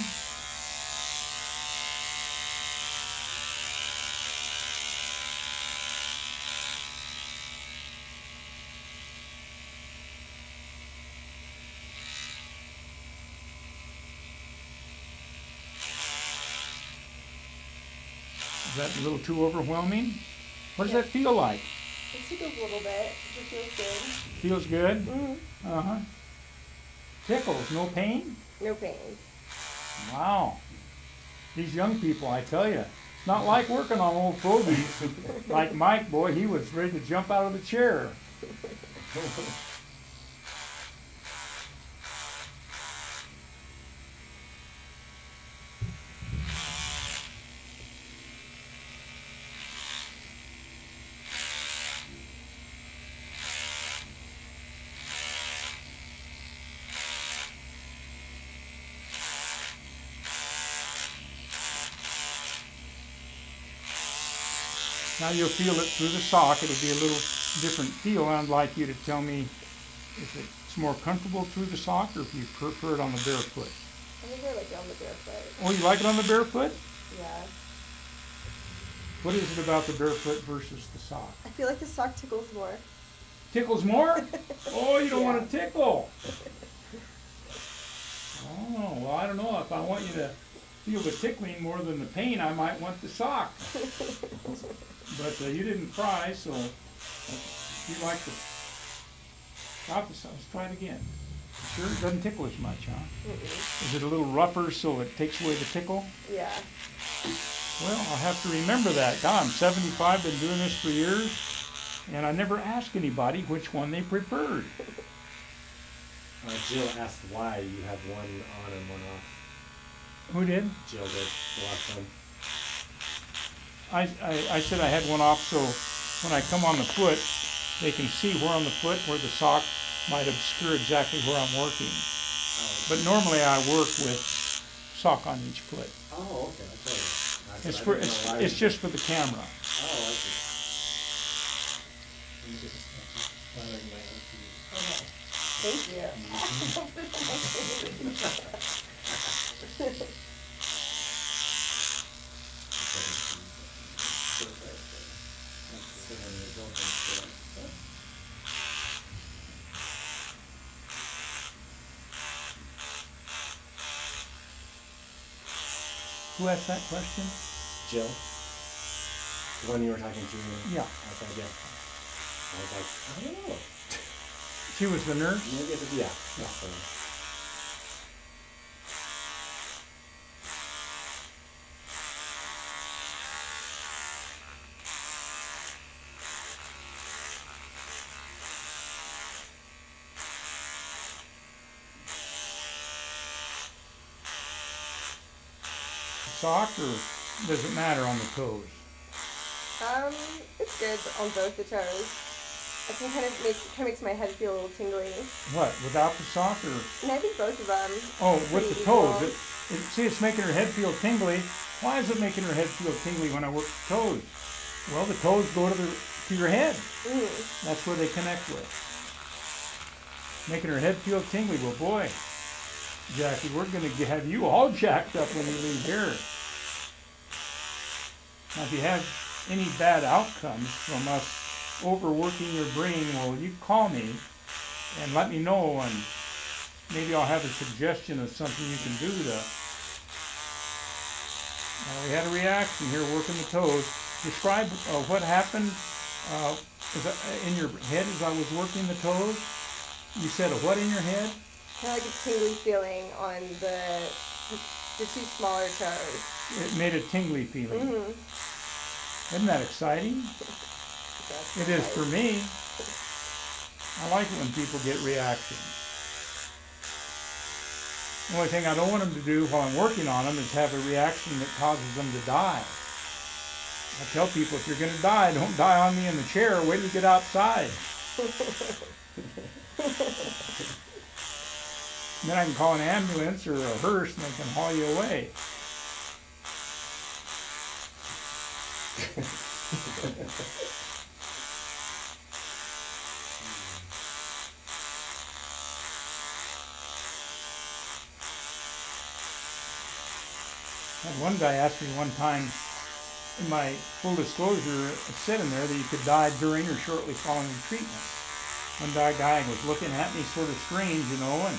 Speaker 1: Is that a little too overwhelming? What does that feel like?
Speaker 2: It tickles a little bit. It feels good.
Speaker 1: Feels good?
Speaker 2: Mm-hmm.
Speaker 1: Uh-huh. Tickles, no pain?
Speaker 2: No pain.
Speaker 1: Wow. These young people, I tell you, it's not like working on old fogies. Like Mike, boy, he was ready to jump out of the chair. Now you'll feel it through the sock. It'll be a little different feel. I'd like you to tell me if it's more comfortable through the sock or if you prefer it on the barefoot.
Speaker 2: I think I like it on the barefoot.
Speaker 1: Oh, you like it on the barefoot?
Speaker 2: Yeah.
Speaker 1: What is it about the barefoot versus the sock?
Speaker 2: I feel like the sock tickles more.
Speaker 1: Tickles more? Oh, you don't
Speaker 2: Yeah.
Speaker 1: want to tickle. Oh, well, I don't know. If I want you to feel the tickling more than the pain, I might want the sock. But you didn't cry, so you like the opposite. Let's try it again. Sure, it doesn't tickle as much, huh?
Speaker 2: Mm-mm.
Speaker 1: Is it a little rougher so it takes away the tickle?
Speaker 2: Yeah.
Speaker 1: Well, I'll have to remember that. God, I'm 75, been doing this for years, and I never asked anybody which one they preferred.
Speaker 4: Jill asked why you have one on and one off.
Speaker 1: Who did?
Speaker 4: Jill did the last time.
Speaker 1: I said I had one off so when I come on the foot, they can see where on the foot where the sock might obscure exactly where I'm working.
Speaker 4: Oh,
Speaker 1: But normally I work with sock on each foot.
Speaker 4: oh okay. Okay.
Speaker 1: It's just for the camera.
Speaker 4: Oh, I see. I'm just flattering my own feet.
Speaker 2: Okay. Thank you.
Speaker 1: Who asked that question?
Speaker 4: Jill, the one you were talking to
Speaker 1: Yeah.
Speaker 4: outside, yeah. I was like, I don't know.
Speaker 1: She was the nurse?
Speaker 4: Maybe it's, yeah. So,
Speaker 1: Sock or does it matter on the toes?
Speaker 2: It's good on both the toes. I think kind of makes my head feel a little tingly.
Speaker 1: What, without the sock or?
Speaker 2: And I think both of them.
Speaker 1: Oh, with
Speaker 2: pretty
Speaker 1: the toes.
Speaker 2: equal.
Speaker 1: See, it's making her head feel tingly. Why is it making her head feel tingly when I work the toes? Well, the toes go to your head.
Speaker 2: Mm.
Speaker 1: That's where they connect with. Making her head feel tingly. Well, boy, Jackie, we're going to have you all jacked up when you leave here. Now, if you have any bad outcomes from us overworking your brain, well, you call me and let me know, and maybe I'll have a suggestion of something you can do to. We had a reaction here working the toes. Describe what happened in your head as I was working the toes. You said a what in your head?
Speaker 2: Kind of like a tingly feeling on the two smaller toes.
Speaker 1: It made a tingly feeling.
Speaker 2: Mm-hmm.
Speaker 1: Isn't that exciting? It is for me. I like it when people get reactions. The only thing I don't want them to do while I'm working on them is have a reaction that causes them to die. I tell people, if you're going to die, don't die on me in the chair. Wait till you get outside. Then I can call an ambulance or a hearse and they can haul you away. And one guy asked me one time, in my full disclosure, it said in there that you could die during or shortly following treatment. One guy was looking at me sort of strange, you know, and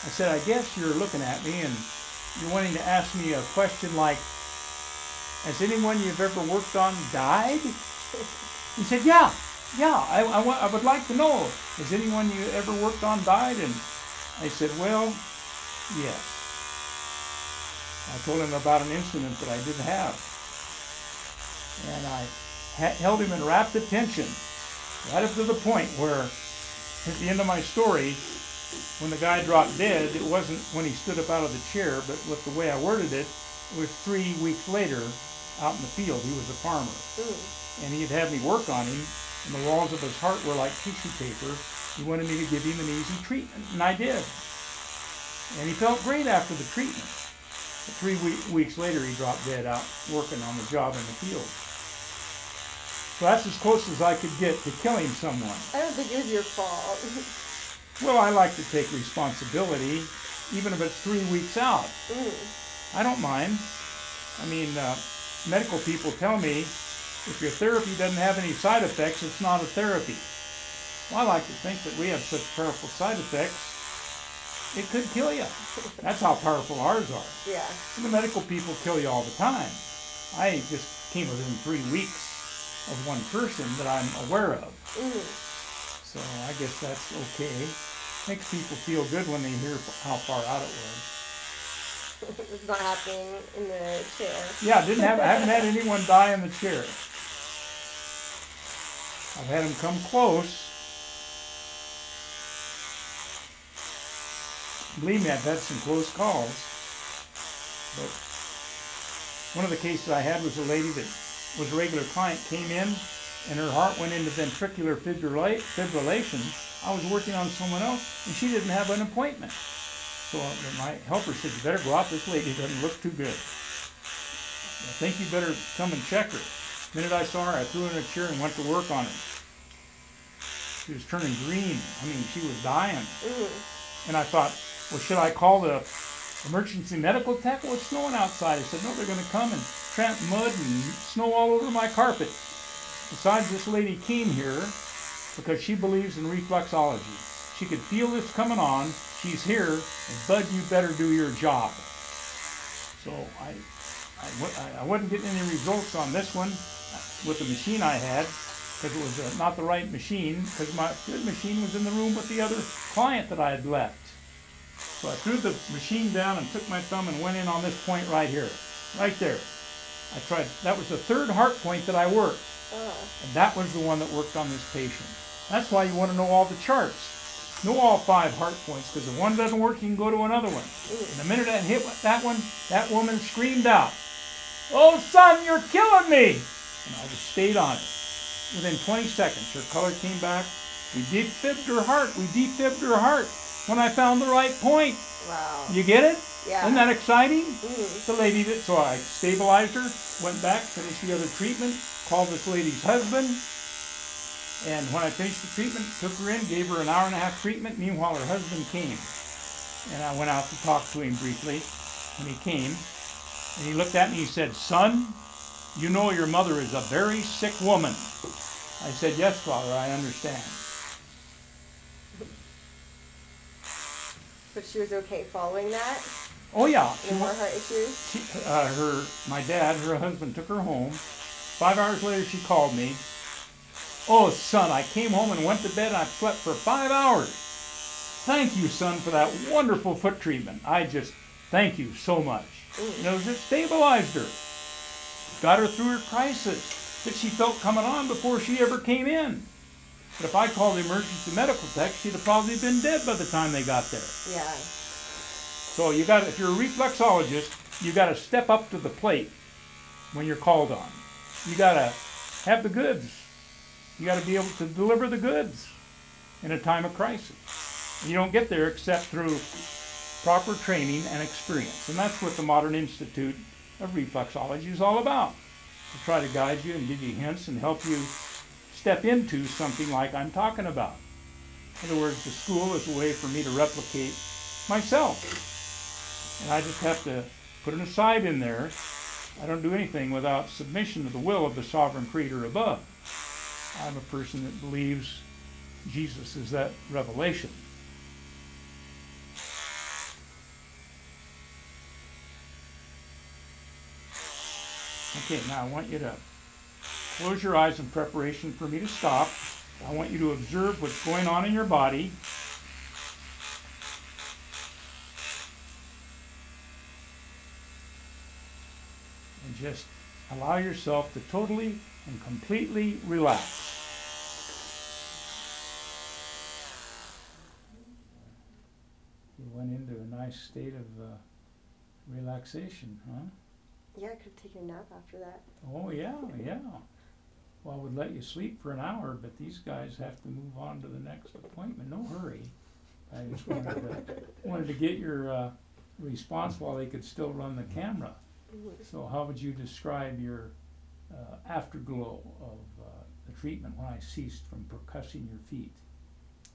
Speaker 1: I said, I guess you're looking at me and you're wanting to ask me a question like, has anyone you've ever worked on died? He said, yeah, I would like to know, has anyone you ever worked on died? And I said, well, yes. I told him about an incident that I did have. And I held him in rapt attention, right up to the point where, at the end of my story, when the guy dropped dead, it wasn't when he stood up out of the chair, but with the way I worded it, it was 3 weeks later, out in the field. He was a farmer. And he'd had me work on him, and the walls of his heart were like tissue paper. He wanted me to give him an easy treatment, and I did. And he felt great after the treatment. But 3 weeks later, he dropped dead out working on the job in the field. So that's as close as I could get to killing someone.
Speaker 2: I don't think it was your fault.
Speaker 1: Well, I like to take responsibility, even if it's 3 weeks out. I don't mind. I mean, medical people tell me if your therapy doesn't have any side effects, it's not a therapy. Well, I like to think that we have such powerful side effects, it could kill you. That's how powerful ours are.
Speaker 2: Yeah.
Speaker 1: And the medical people kill you all the time. I just came within 3 weeks of one person that I'm aware of. So I guess that's okay. Makes people feel good when they hear how far out it was.
Speaker 2: It's not happening in the chair.
Speaker 1: Yeah, I haven't had anyone die in the chair. I've had them come close. Believe me, I've had some close calls. But one of the cases I had was a lady that was a regular client, came in and her heart went into ventricular fibrillation. I was working on someone else and she didn't have an appointment. So my helper said, you better go out, this lady doesn't look too good. I think you better come and check her. The minute I saw her, I threw her in a chair and went to work on her. She was turning green. I mean, she was dying. And I thought, well, should I call the emergency medical tech? Well, it's snowing outside. I said, no, they're going to come and tramp mud and snow all over my carpet. Besides, this lady came here because she believes in reflexology. She could feel this coming on. She's here, and Bud, you better do your job. So I wasn't getting any results on this one with the machine I had because it was not the right machine, because my good machine was in the room with the other client that I had left. So I threw the machine down and took my thumb and went in on this point right here, right there. I tried, that was the third heart point that I worked. And that was the one that worked on this patient. That's why you want to know all the charts. Know all 5 heart points, because if one doesn't work, you can go to another one. And the minute I hit that one, that woman screamed out, "Oh, son, you're killing me!" And I just stayed on it. Within 20 seconds, her color came back. We defibbed her heart. We defibbed her heart when I found the right point.
Speaker 2: Wow.
Speaker 1: You get it?
Speaker 2: Yeah.
Speaker 1: Isn't that exciting? The lady that, so I stabilized her, went back, finished the other treatment, called this lady's husband, and when I finished the treatment, took her in, gave her an hour-and-a-half treatment. Meanwhile, her husband came. And I went out to talk to him briefly when he came. And he looked at me and he said, "Son, you know your mother is a very sick woman." I said, "Yes, Father, I understand."
Speaker 2: But she was okay following that?
Speaker 1: Oh, yeah.
Speaker 2: No more heart issues?
Speaker 1: My dad, her husband, took her home. 5 hours later, she called me. "Oh, son, I came home and went to bed and I slept for 5 hours. Thank you, son, for that wonderful foot treatment. I just thank you so much." You know, it stabilized her. Got her through her crisis that she felt coming on before she ever came in. But if I called the emergency medical tech, she'd have probably been dead by the time they got there.
Speaker 2: Yeah.
Speaker 1: So you got, if you're a reflexologist, you got to step up to the plate when you're called on. You got to have the goods. You got to be able to deliver the goods in a time of crisis. And you don't get there except through proper training and experience. And that's what the Modern Institute of Reflexology is all about. To try to guide you and give you hints and help you step into something like I'm talking about. In other words, the school is a way for me to replicate myself. And I just have to put an aside in there. I don't do anything without submission to the will of the sovereign creator above. I'm a person that believes Jesus is that revelation. Okay, now I want you to close your eyes in preparation for me to stop. I want you to observe what's going on in your body. And just allow yourself to totally and completely relax. You went into a nice state of relaxation, huh?
Speaker 2: Yeah, I could have taken a nap after that.
Speaker 1: Oh, yeah, yeah. Well, I would let you sleep for an hour, but these guys have to move on to the next appointment. No hurry. I just wanted to get your response while they could still run the camera. So how would you describe your afterglow of the treatment when I ceased from percussing your feet?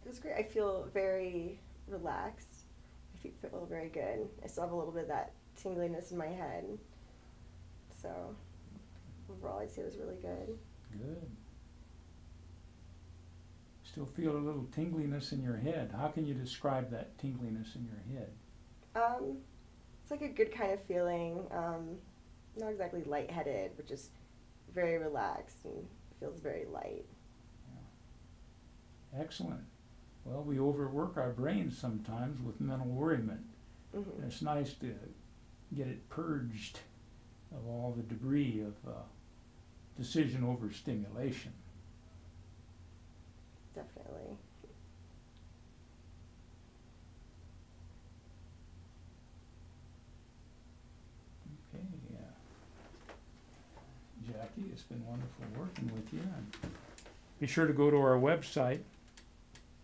Speaker 2: It was great. I feel very relaxed. My feet feel very good. I still have a little bit of that tingliness in my head. So overall, I'd say it was really good.
Speaker 1: Good. Still feel a little tingliness in your head. How can you describe that tingliness in your head?
Speaker 2: It's like a good kind of feeling. Not exactly lightheaded, but just very relaxed and feels very light.
Speaker 1: Yeah. Excellent. Well, we overwork our brains sometimes with mental worriment. And it's nice to get it purged of all the debris of decision overstimulation.
Speaker 2: Definitely.
Speaker 1: Okay, Jackie, it's been wonderful working with you. And be sure to go to our website,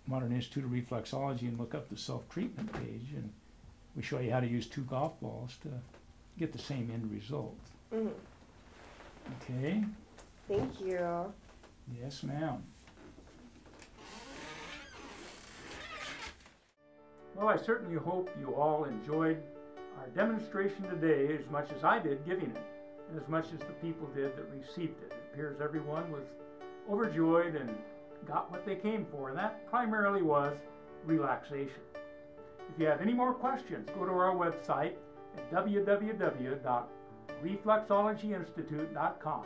Speaker 1: Modern Institute of Reflexology, and look up the self-treatment page, and we show you how to use 2 golf balls to get the same end result. Okay?
Speaker 2: Thank you.
Speaker 1: Yes, ma'am. Well, I certainly hope you all enjoyed our demonstration today as much as I did giving it, and as much as the people did that received it. It appears everyone was overjoyed and got what they came for, and that primarily was relaxation. If you have any more questions, go to our website at www.reflexologyinstitute.com.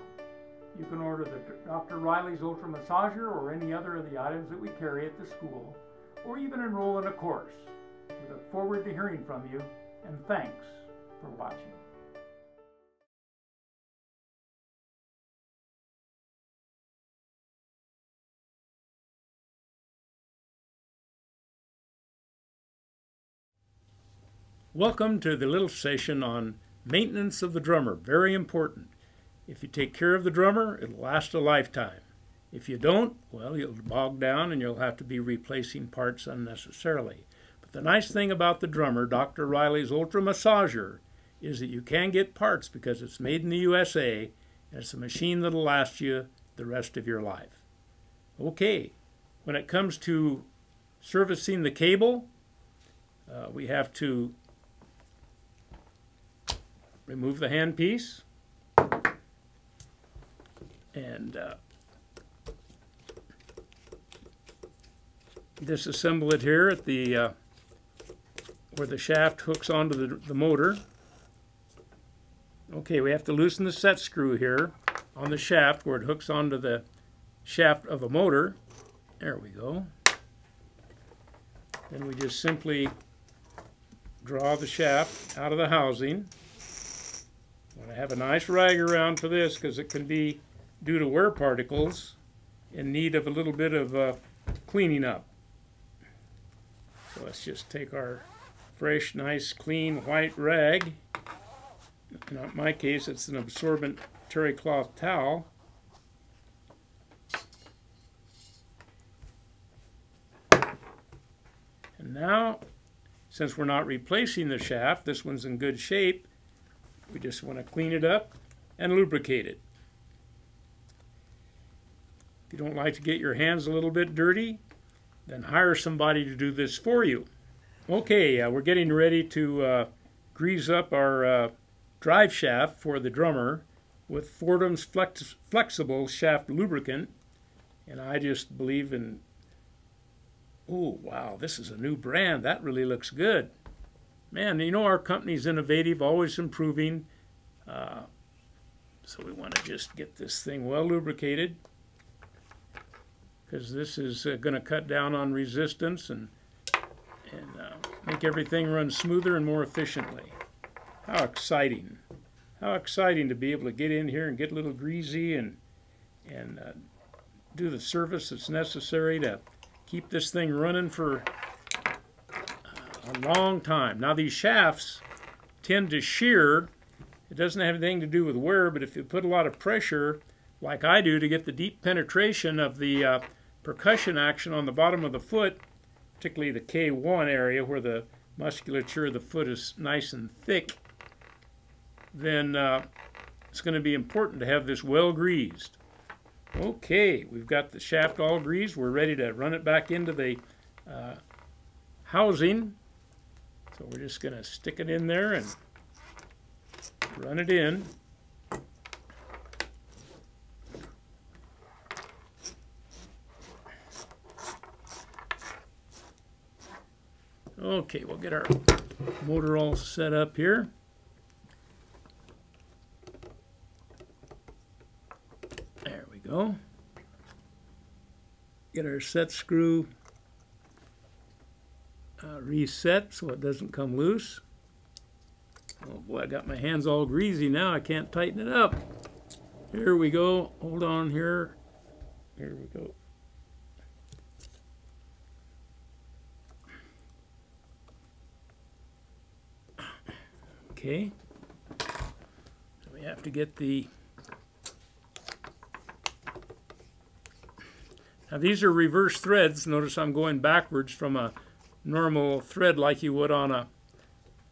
Speaker 1: You can order the Dr. Riley's Ultra Massager or any other of the items that we carry at the school, or even enroll in a course. We look forward to hearing from you, and thanks for watching. Welcome to the little session on maintenance of the drummer. Very important. If you take care of the drummer, it'll last a lifetime. If you don't, well, you'll bog down and you'll have to be replacing parts unnecessarily. But the nice thing about the drummer, Dr. Riley's Ultra Massager, is that you can get parts because it's made in the USA, and it's a machine that'll last you the rest of your life. Okay, when it comes to servicing the cable, we have to remove the handpiece and disassemble it here at the where the shaft hooks onto the motor. Okay, we have to loosen the set screw here on the shaft where it hooks onto the shaft of a motor. There we go. Then we just simply draw the shaft out of the housing. I want to have a nice rag around for this because it can be, due to wear particles, in need of a little bit of cleaning up. So let's just take our fresh, nice, clean white rag. In my case, it's an absorbent terry cloth towel. And now, since we're not replacing the shaft, this one's in good shape, we just want to clean it up and lubricate it. If you don't like to get your hands a little bit dirty, then hire somebody to do this for you. Okay, we're getting ready to grease up our drive shaft for the drummer with Fordham's flexible shaft lubricant. And I just believe in, oh wow, this is a new brand. That really looks good. Man, you know our company's innovative, always improving. So we want to just get this thing well lubricated, because this is going to cut down on resistance and make everything run smoother and more efficiently. How exciting. How exciting to be able to get in here and get a little greasy and do the service that's necessary to keep this thing running for a long time. Now these shafts tend to shear. It doesn't have anything to do with wear, but if you put a lot of pressure, like I do, to get the deep penetration of the percussion action on the bottom of the foot, particularly the K1 area where the musculature of the foot is nice and thick, then it's going to be important to have this well greased. Okay, we've got the shaft all greased. We're ready to run it back into the housing. So we're just going to stick it in there and run it in. Okay, we'll get our motor all set up here. There we go. Get our set screw reset so it doesn't come loose. Oh boy, I got my hands all greasy now. I can't tighten it up. Here we go. Hold on here. Here we go. Okay. So we have to get the... Now these are reverse threads. Notice I'm going backwards from a normal thread like you would on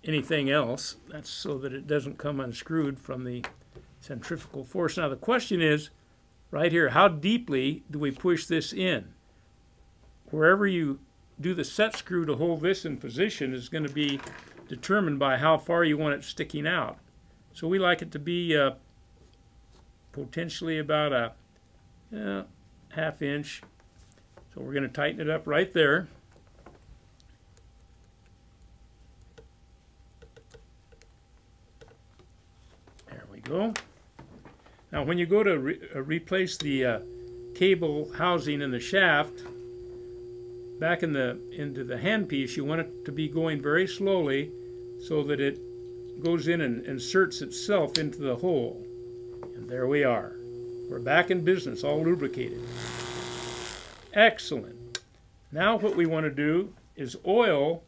Speaker 1: anything else. That's so that it doesn't come unscrewed from the centrifugal force. Now the question is, right here, how deeply do we push this in? Wherever you do the set screw to hold this in position is going to be determined by how far you want it sticking out. So we like it to be potentially about a ½ inch. So we're going to tighten it up right there. There we go. Now when you go to replace the cable housing in the shaft back into the handpiece, you want it to be going very slowly so that it goes in and inserts itself into the hole. And there we are. We're back in business, all lubricated. Excellent. Now what we want to do is oil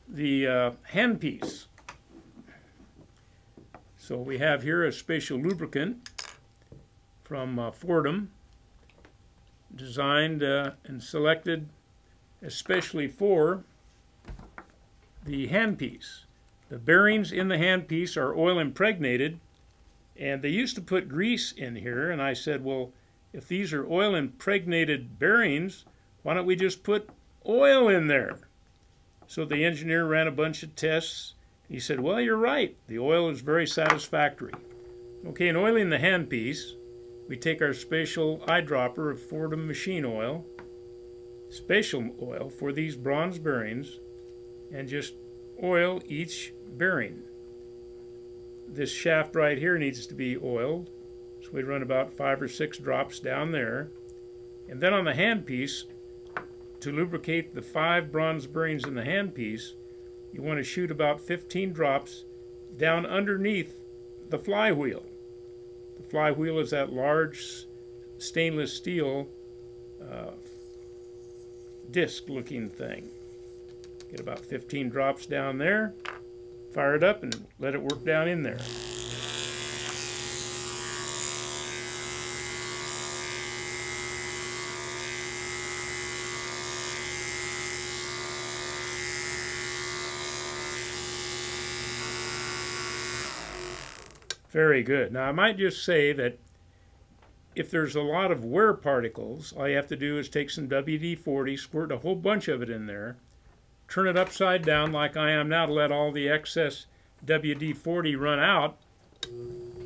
Speaker 1: the handpiece. So we have here a special lubricant from Fordham, designed and selected especially for the handpiece. The bearings in the handpiece are oil impregnated, and they used to put grease in here, and I said, well, if these are oil impregnated bearings, why don't we just put oil in there? So the engineer ran a bunch of tests. He said, well, you're right, the oil is very satisfactory. Okay, in oiling the handpiece, we take our special eyedropper of Fordham machine oil, special oil for these bronze bearings, and just oil each bearing. This shaft right here needs to be oiled, so we run about 5 or 6 drops down there. And then on the handpiece, to lubricate the 5 bronze bearings in the handpiece, you want to shoot about 15 drops down underneath the flywheel. The flywheel is that large stainless steel disc looking thing. Get about 15 drops down there. Fire it up and let it work down in there. Very good. Now I might just say that if there's a lot of wear particles, all you have to do is take some WD-40, squirt a whole bunch of it in there, turn it upside down like I am now to let all the excess WD-40 run out.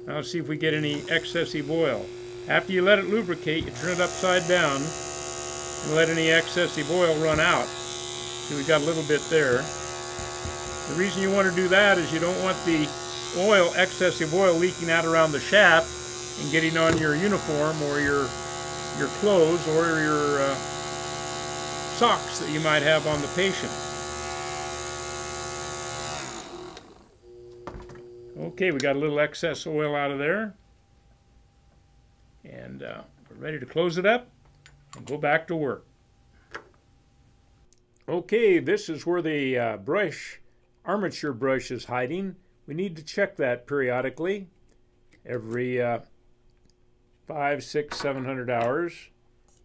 Speaker 1: Now let's see if we get any excessive oil. After you let it lubricate, you turn it upside down and let any excessive oil run out. See, we got a little bit there. The reason you want to do that is you don't want the excessive oil leaking out around the shaft and getting on your uniform or your clothes or your socks that you might have on the patient. Okay, we got a little excess oil out of there, and we're ready to close it up and go back to work. Okay, this is where the armature brush is hiding. We need to check that periodically, every 500, 600, 700 hours.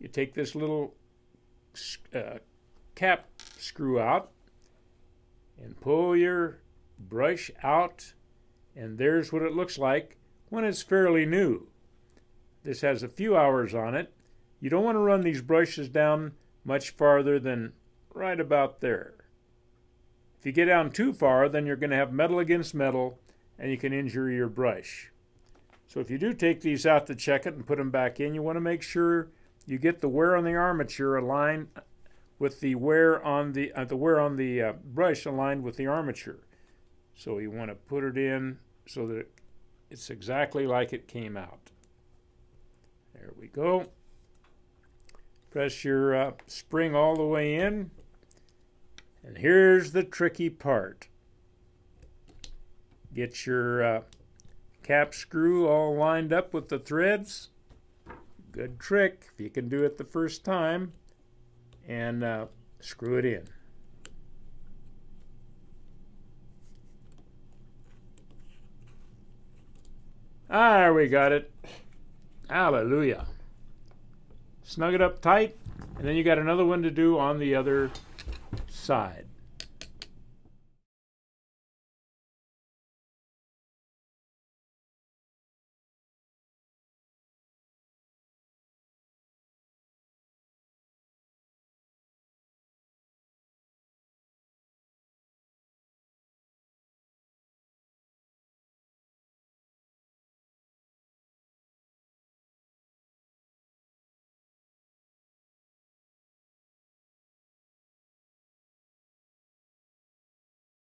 Speaker 1: You take this little cap screw out and pull your brush out, and there's what it looks like when it's fairly new. This has a few hours on it. You don't want to run these brushes down much farther than right about there. If you get down too far, then you're going to have metal against metal, and you can injure your brush. So if you do take these out to check it and put them back in, you want to make sure you get the wear on the armature aligned with the wear on the brush aligned with the armature. So you want to put it in so that it's exactly like it came out. There we go. Press your spring all the way in. And here's the tricky part. Get your cap screw all lined up with the threads. Good trick if you can do it the first time. And screw it in. There we got it. Hallelujah. Snug it up tight, and then you got another one to do on the other side.